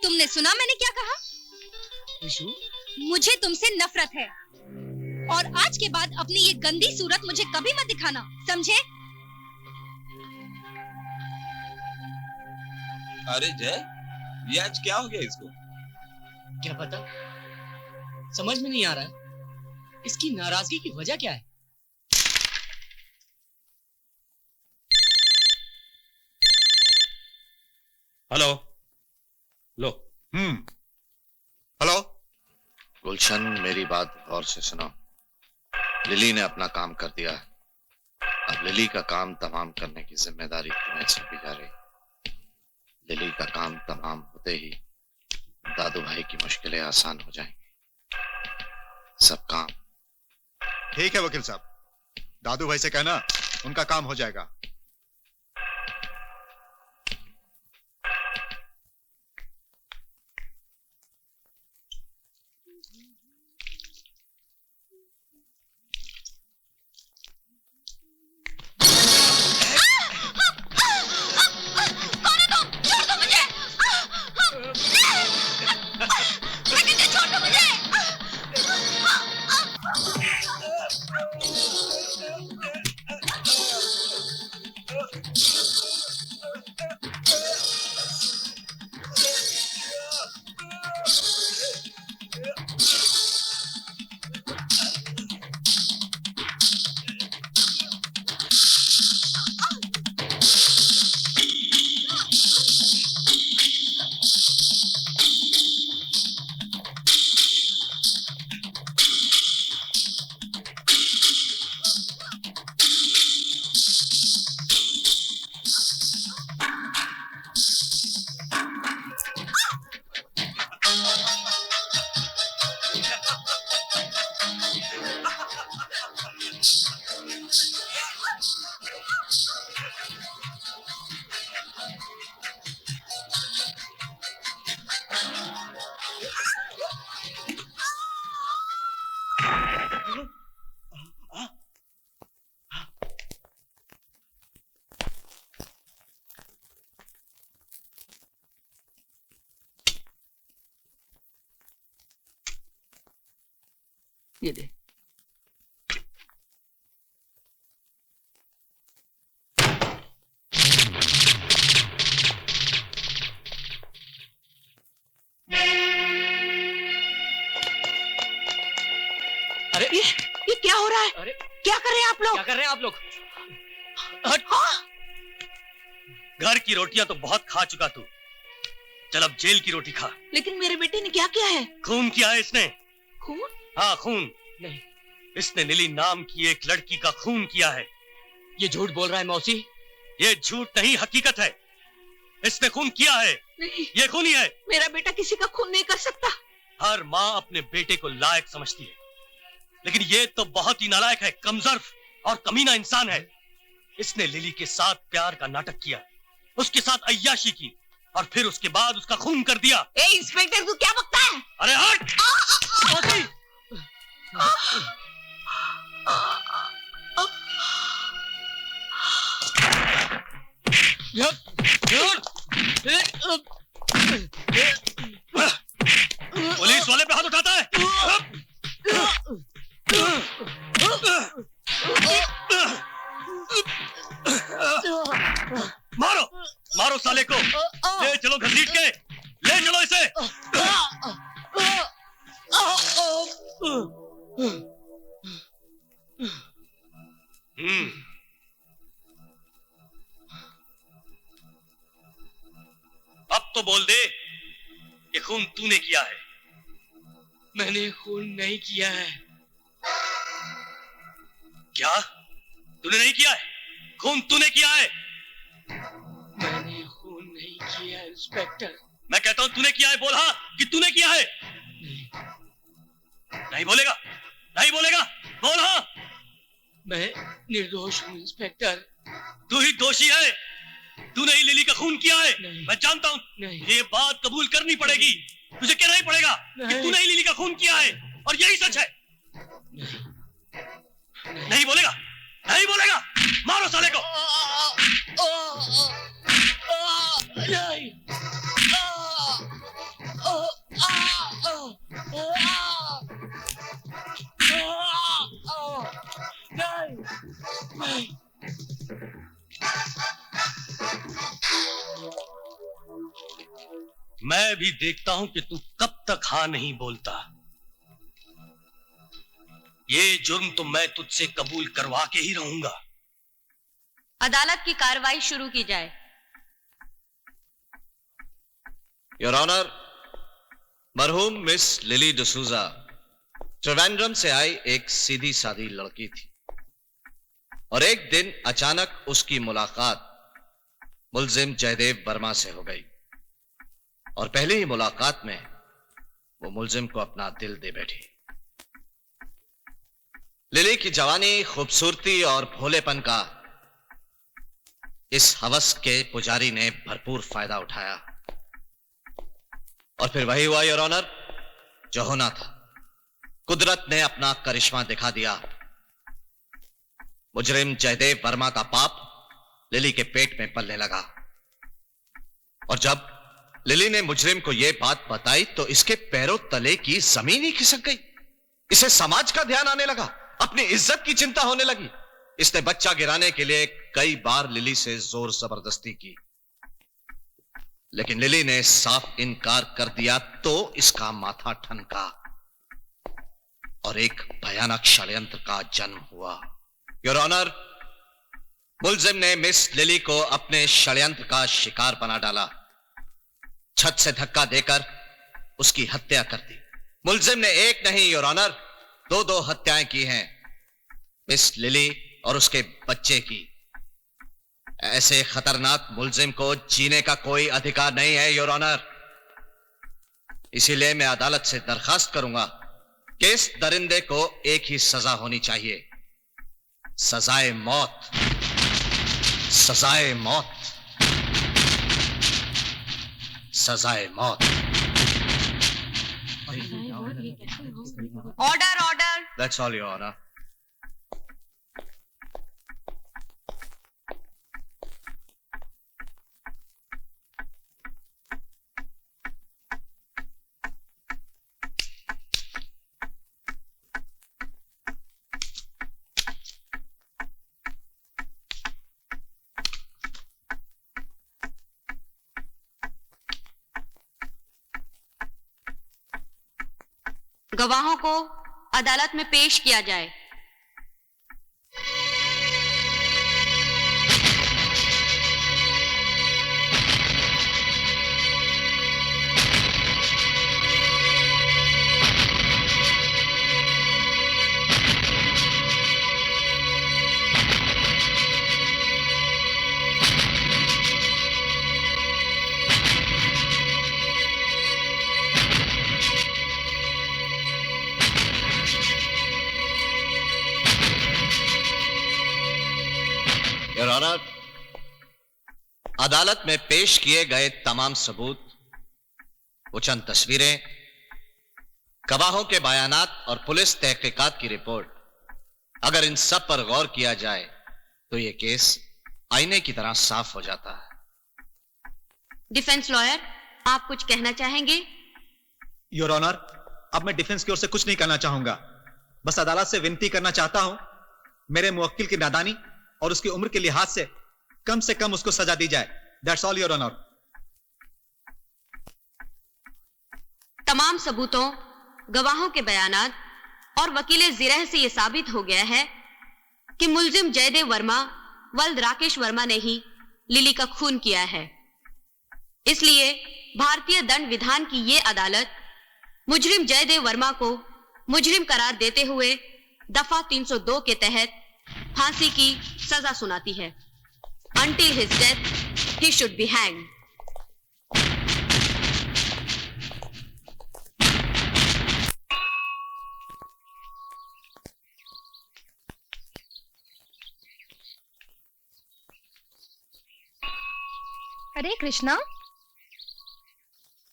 Speaker 1: तुमने सुना मैंने क्या कहा? मुझे तुमसे नफरत है और आज के बाद अपनी ये गंदी सूरत मुझे कभी मत दिखाना, समझे?
Speaker 11: अरे जय, ये आज क्या हो गया इसको?
Speaker 6: क्या पता, समझ में नहीं आ रहा है इसकी नाराजगी की वजह क्या है।
Speaker 8: हेलो, लो।
Speaker 2: हेलो गुलशन, मेरी बात गौर से सुनो। लिली ने अपना काम कर दिया है, अब लिली का काम तमाम करने की जिम्मेदारी तुम्हें सौंपी जा रही। लिली का काम तमाम होते ही दादू भाई की मुश्किलें आसान हो जाएंगी। सब काम
Speaker 4: ठीक है वकील साहब, दादू भाई से कहना उनका काम हो जाएगा।
Speaker 7: ये दे।
Speaker 6: अरे
Speaker 7: ये क्या हो रहा है?
Speaker 6: अरे
Speaker 7: क्या कर रहे हैं आप लोग?
Speaker 6: क्या कर रहे हैं आप लोग?
Speaker 15: घर की रोटियां तो बहुत खा चुका तू, चल अब जेल की रोटी खा।
Speaker 7: लेकिन मेरे बेटे ने क्या किया है?
Speaker 15: खून किया है इसने।
Speaker 7: खून?
Speaker 15: हाँ खून।
Speaker 6: नहीं,
Speaker 15: इसने लिली नाम की एक लड़की का खून किया है।
Speaker 6: ये झूठ बोल रहा है मौसी।
Speaker 15: ये झूठ नहीं, हकीकत है। इसने खून किया है।
Speaker 7: नहीं,
Speaker 15: ये खून ही है।
Speaker 7: मेरा बेटा किसी का खून नहीं कर सकता।
Speaker 15: हर माँ अपने बेटे को लायक समझती है, लेकिन ये तो बहुत ही नालायक है, कमजोर और कमीना इंसान है। इसने लिली के साथ प्यार का नाटक किया, उसके साथ अय्याशी की, और फिर उसके बाद उसका खून कर दिया।
Speaker 7: ए इंस्पेक्टर, तू क्या बकता है?
Speaker 15: अरे हट! मौसी! पुलिस वाले पे हाथ उठाता है। मारो मारो साले को, ले चलो घसीट के, ले चलो इसे। अब तो बोल दे कि खून तूने किया है।
Speaker 6: मैंने खून नहीं किया है।
Speaker 15: क्या तूने नहीं किया है? खून तूने किया है।
Speaker 6: मैंने खून नहीं किया इंस्पेक्टर।
Speaker 15: मैं कहता हूं तूने किया है, बोल हाँ कि तूने किया है। नहीं बोलेगा, नहीं बोलेगा, बोल हाँ।
Speaker 6: मैं निर्दोष हूँ इंस्पेक्टर।
Speaker 15: तू ही दोषी है, तूने ही लिली का खून किया है। मैं जानता हूँ, ये बात कबूल करनी पड़ेगी, तुझे कहना ही पड़ेगा कि तूने ही लिली का खून किया है, और यही सच है। नहीं बोलेगा, नहीं बोलेगा, मारो साले को।
Speaker 6: नहीं। नहीं।
Speaker 15: मैं भी देखता हूं कि तू कब तक हाँ नहीं बोलता। ये जुर्म तो मैं तुझसे कबूल करवा के ही रहूंगा।
Speaker 13: अदालत की कार्रवाई शुरू की जाए।
Speaker 2: योर ऑनर, मरहूम मिस लिली डिसूजा त्रिवेंद्रम से आई एक सीधी सादी लड़की थी, और एक दिन अचानक उसकी मुलाकात मुलजिम जयदेव वर्मा से हो गई, और पहली ही मुलाकात में वो मुलजिम को अपना दिल दे बैठी। लिली की जवानी, खूबसूरती और भोलेपन का इस हवस के पुजारी ने भरपूर फायदा उठाया, और फिर वही हुआ योर ऑनर जो होना था। कुदरत ने अपना करिश्मा दिखा दिया। मुजरिम जयदेव वर्मा का पाप लिली के पेट में पलने लगा, और जब लिली ने मुजरिम को यह बात बताई तो इसके पैरों तले की जमीन ही खिसक गई। इसे समाज का ध्यान आने लगा, अपनी इज्जत की चिंता होने लगी। इसने बच्चा गिराने के लिए कई बार लिली से जोर जबरदस्ती की, लेकिन लिली ने साफ इनकार कर दिया, तो इसका माथा ठनका और एक भयानक षड्यंत्र का जन्म हुआ। योर ऑनर, मुलजिम ने मिस लिली को अपने षड्यंत्र का शिकार बना डाला। छत से धक्का देकर उसकी हत्या कर दी। मुलजिम ने एक नहीं योर ऑनर, दो हत्याएं की हैं, मिस लिली और उसके बच्चे की। ऐसे खतरनाक मुलजिम को जीने का कोई अधिकार नहीं है योर ऑनर। इसीलिए मैं अदालत से दरखास्त करूंगा कि इस दरिंदे को एक ही सजा होनी चाहिए, सजाए मौत, सजाए मौत, सजाए मौत।
Speaker 13: Order order.
Speaker 2: That's all, Your Honor.
Speaker 13: गवाहों को अदालत में पेश किया जाए।
Speaker 2: योर ऑनर, अदालत में पेश किए गए तमाम सबूत, वो चंद तस्वीरें, गवाहों के बयानात और पुलिस तहकीकात की रिपोर्ट, अगर इन सब पर गौर किया जाए तो ये केस आईने की तरह साफ हो जाता है।
Speaker 13: डिफेंस लॉयर, आप कुछ कहना चाहेंगे?
Speaker 4: योर ऑनर, अब मैं डिफेंस की ओर से कुछ नहीं कहना चाहूंगा। बस अदालत से विनती करना चाहता हूं, मेरे मुवक्किल की नादानी और उसकी उम्र के लिहाज से कम उसको सजा दी जाए। That's all your honour.
Speaker 13: तमाम सबूतों, गवाहों के बयानात और वकील जिरह से यह साबित हो गया है कि मुल्जिम जयदेव वर्मा वल्द राकेश वर्मा ने ही लिली का खून किया है। इसलिए भारतीय दंड विधान की ये अदालत मुजरिम जयदेव वर्मा को मुजरिम करार देते हुए दफा 302 के तहत फांसी की सजा सुनाती है। Until his death, he should be hanged.
Speaker 1: अरे कृष्णा,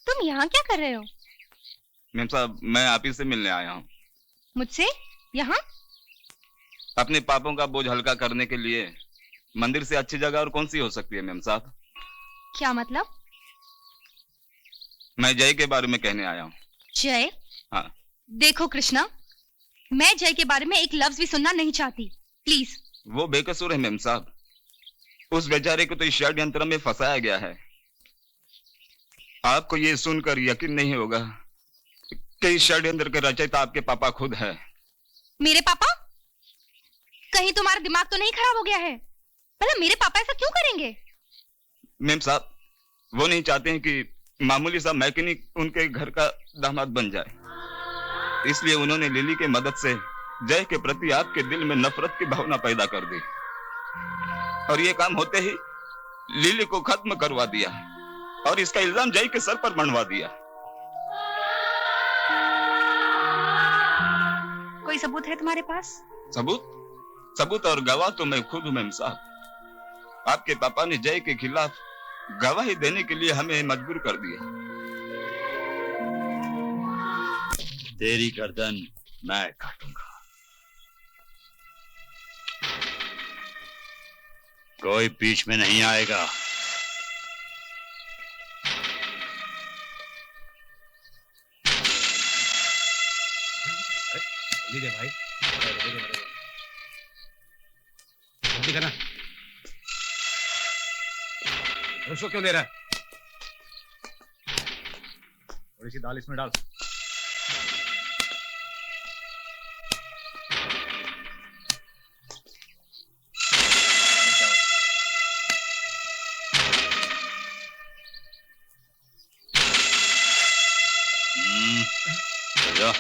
Speaker 1: तुम यहाँ क्या कर रहे हो?
Speaker 11: मैम साहब, मैं आप ही से मिलने आया हूँ।
Speaker 1: मुझसे यहाँ?
Speaker 11: अपने पापों का बोझ हल्का करने के लिए मंदिर से अच्छी जगह और कौन सी हो सकती है मैम साहब?
Speaker 1: क्या मतलब?
Speaker 11: मैं जय के बारे में कहने आया हूँ।
Speaker 1: जय?
Speaker 11: हाँ।
Speaker 1: देखो कृष्णा, मैं जय के बारे में एक लफ्ज भी सुनना नहीं चाहती, प्लीज।
Speaker 11: वो बेकसूर है मैम साहब। उस बेचारे को तो इस षड्यंत्र में फंसाया गया है। आपको ये सुनकर यकीन नहीं होगा कि इस षड्यंत्र के रचयिता आपके पापा खुद है।
Speaker 1: मेरे पापा? कहीं तुम्हारा दिमाग तो नहीं खराब हो गया है? भला मेरे पापा ऐसा क्यों करेंगे?
Speaker 11: मैम साहब, वो नहीं चाहते हैं कि मामूली सा मैकेनिक उनके घर का दामाद बन जाए। इसलिए उन्होंने लिली की मदद से जय के प्रति आपके दिल में नफरत की भावना पैदा कर दी, और ये काम होते ही लिली को खत्म करवा दिया और इसका इल्जाम जय के सर पर मंडवा दिया।
Speaker 1: कोई सबूत है तुम्हारे पास?
Speaker 11: सबूत और गवाह तो मैं खुद हूं मैम साहब। आपके पापा ने जय के खिलाफ गवाही देने के लिए हमें मजबूर कर दिया।
Speaker 8: तेरी गर्दन मैं काटूंगा। कोई बीच में नहीं आएगा।
Speaker 3: जल्दी दे भाई, जल्दी करना। उसको क्यों दे रहा है? थोड़ी सी दाल इसमें डाल।
Speaker 8: जा।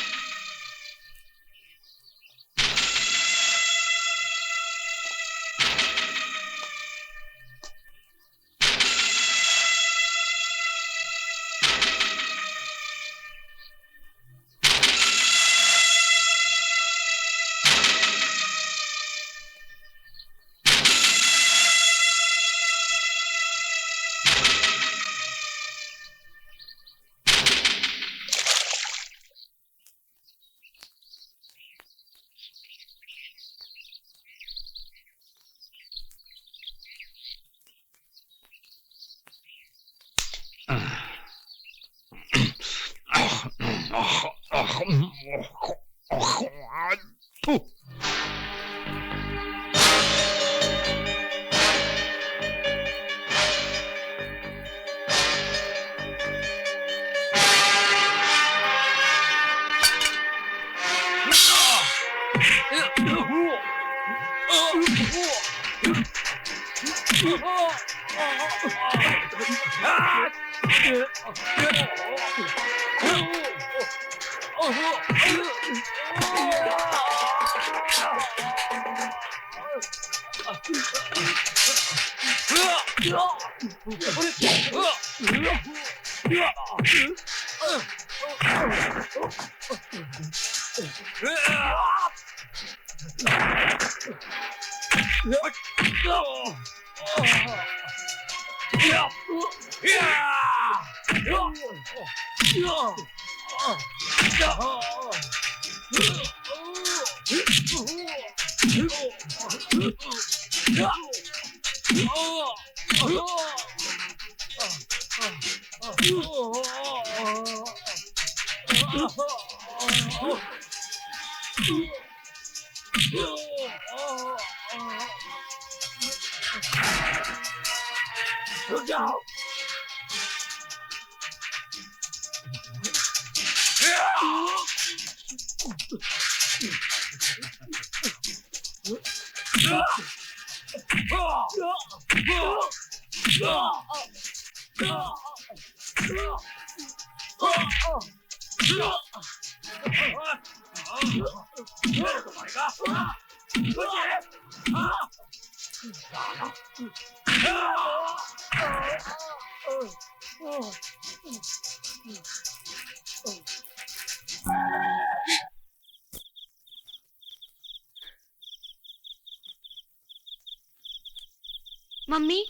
Speaker 13: मम्मी,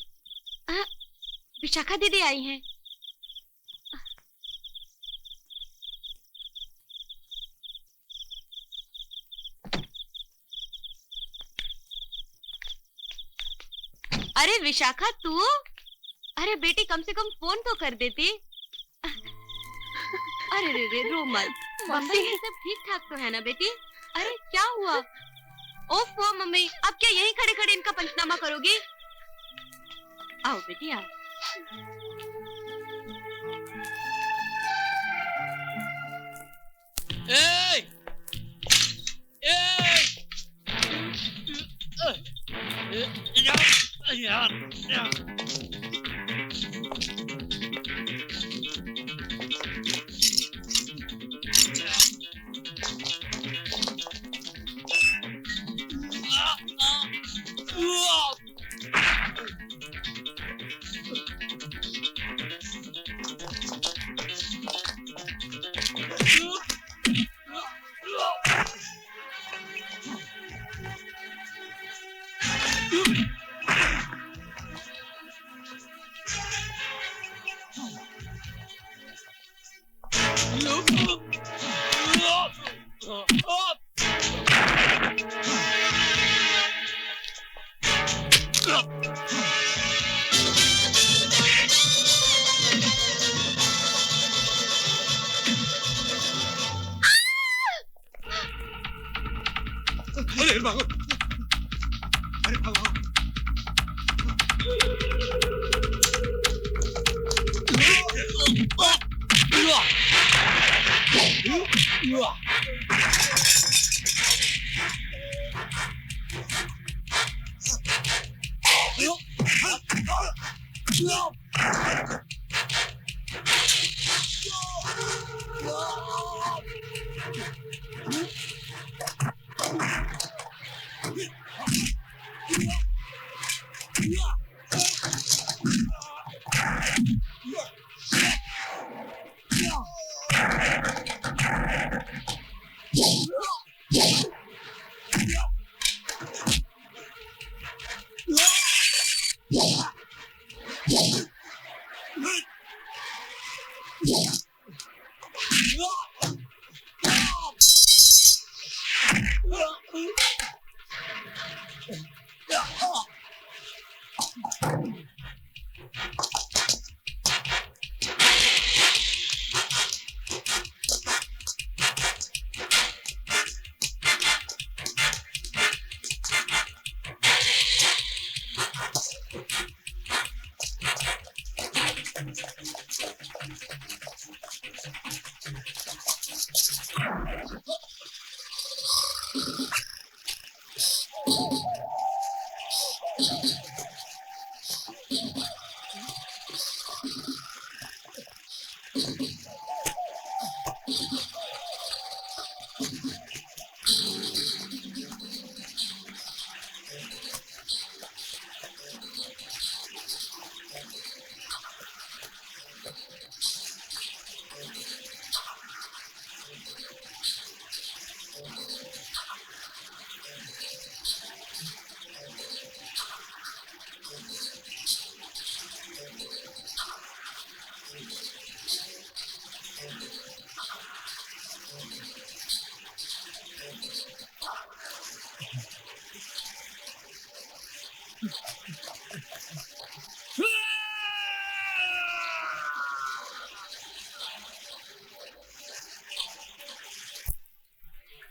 Speaker 13: विशाखा दीदी आई हैं। अरे विशाखा तू? अरे बेटी कम से कम फोन तो कर देती। अरे रे रे रो मत। बम्बई में सब ठीक ठाक तो है ना बेटी? अरे क्या हुआ? ओफो मम्मी, अब क्या यहीं खड़े खड़े इनका पंचनामा करोगी? आओ बेटी आओ।
Speaker 2: अरे भागो, अरे भागो।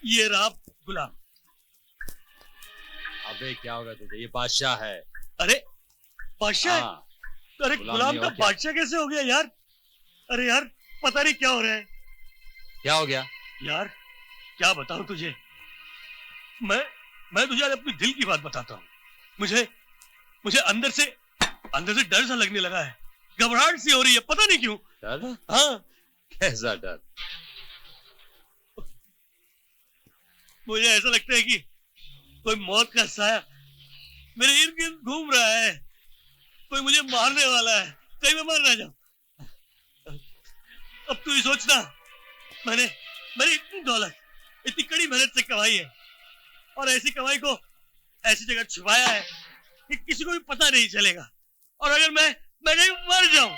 Speaker 15: ये रहा गुलाम।
Speaker 18: अबे क्या होगा तुझे, ये बादशाह है।
Speaker 15: अरे बादशाह?
Speaker 18: हाँ।
Speaker 15: अरे गुलाम का बादशाह कैसे हो गया यार? अरे यार पता नहीं क्या हो रहा है।
Speaker 18: क्या हो गया
Speaker 15: यार? क्या बताऊं तुझे, मैं तुझे आज अपनी दिल की बात बताता हूँ। मुझे अंदर से डर सा लगने लगा है, घबराहट सी हो रही है, पता नहीं क्यों।
Speaker 18: डर?
Speaker 15: हाँ।
Speaker 18: कैसा डर?
Speaker 15: मुझे ऐसा लगता है कि कोई मौत का साया मेरे इर्द गिर्द घूम रहा है, कोई मुझे मारने वाला है, कहीं मैं मर ना जाऊं। अब तू ही सोचना, मैंने इतनी दौलत, इतनी कड़ी मेहनत से कमाई है, और ऐसी कमाई को ऐसी जगह छुपाया है कि किसी को भी पता नहीं चलेगा। और अगर मैं कहीं मर जाऊं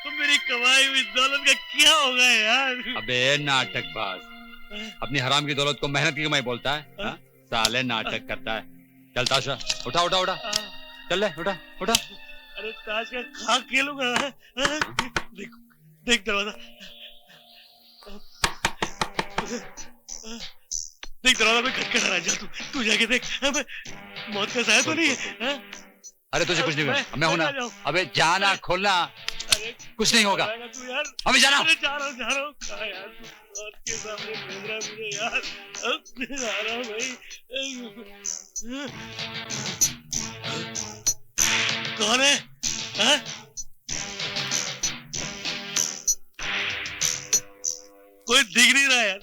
Speaker 15: तो मेरी कमाई हुई दौलत का क्या होगा यार?
Speaker 18: अबे नाटकबाज, अपनी हराम की दौलत को मेहनत की कमाई बोलता है? हाँ? साले नाटक करता है। चल ताशा उठा उठा उठा, चल ले उठा उठा।
Speaker 15: अरे ताश का खाक खेलूंगा। देख दरवाजा, देख दरवाजा में खटखटा रहा है। जा तू जाके देख, मौत का साया तो नहीं है?
Speaker 18: अरे तुझे कुछ नहीं होगा, मैं हूं ना। अबे जाना, खोलना, कुछ नहीं होगा। अबे जाना।
Speaker 15: जा रहा हूँ। कहाँ यार, तू मौत के सामने भेज रहा है मुझे यार। अब जा रहा हूँ भाई। कौन है? हाँ? कोई दिख नहीं रहा यार,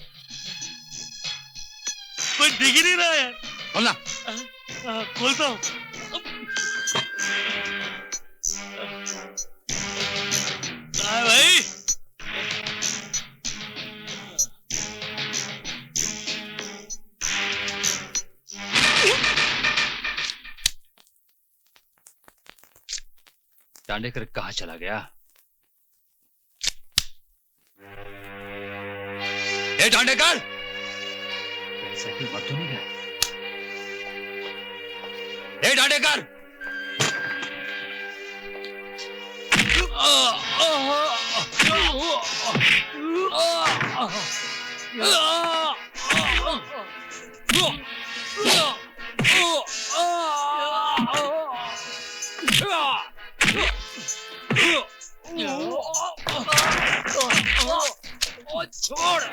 Speaker 15: कोई दिख ही नहीं रहा यार।
Speaker 18: खोलना।
Speaker 15: खोलता हूँ। भाई
Speaker 18: दांडेकर कहाँ चला गया? ए दांडेकर, साइकिल मर तो नहीं गया? ए दांडेकर, छोड़।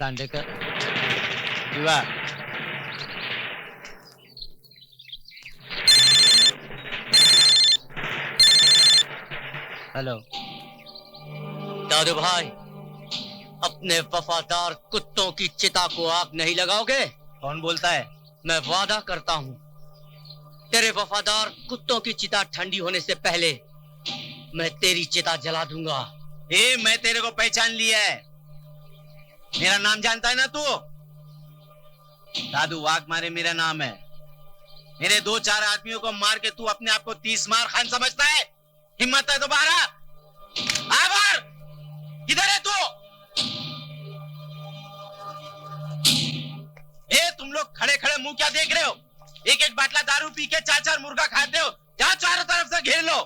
Speaker 6: दांडेकर, युवा, हेलो
Speaker 19: दादू भाई, अपने वफादार कुत्तों की चिता को आग नहीं लगाओगे?
Speaker 6: कौन बोलता है?
Speaker 19: मैं वादा करता हूँ, तेरे वफादार कुत्तों की चिता ठंडी होने से पहले मैं तेरी चिता जला दूंगा।
Speaker 17: मैं तेरे को पहचान लिया है, मेरा नाम जानता है ना तू? दादू वाघमारे मेरा नाम है। मेरे 2-4 आदमियों को मार के तू अपने आप को 30 मार खान समझता है? हिम्मत है तो बाहर आ बाहर। किधर है तू? तुम लोग खड़े खड़े मुंह क्या देख रहे हो? एक बाटला दारू पी के 4-4 मुर्गा खाते हो। जाओ चारों तरफ से घेर लो।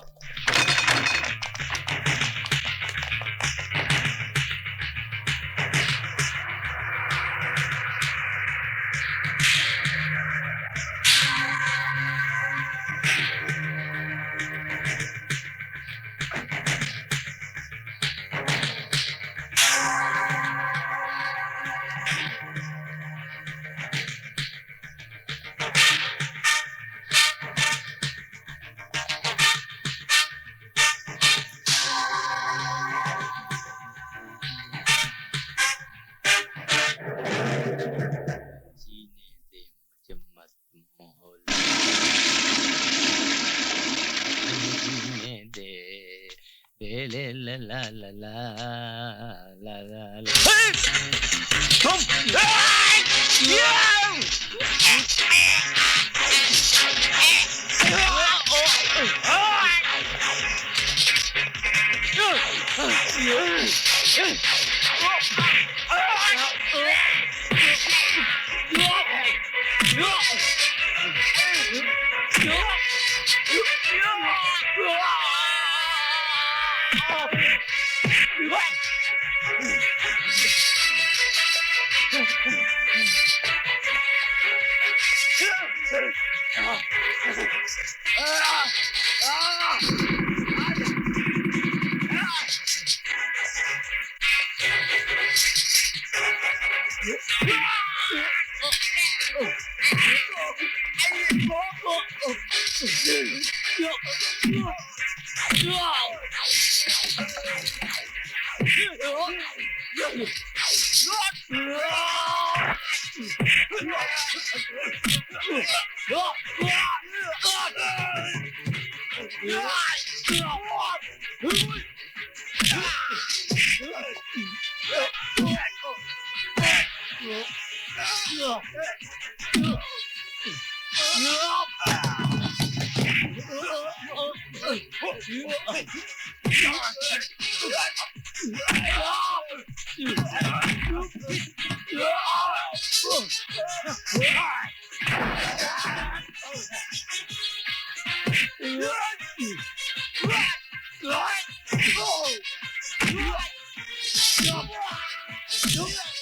Speaker 5: ला ला ला ला।
Speaker 20: Oh!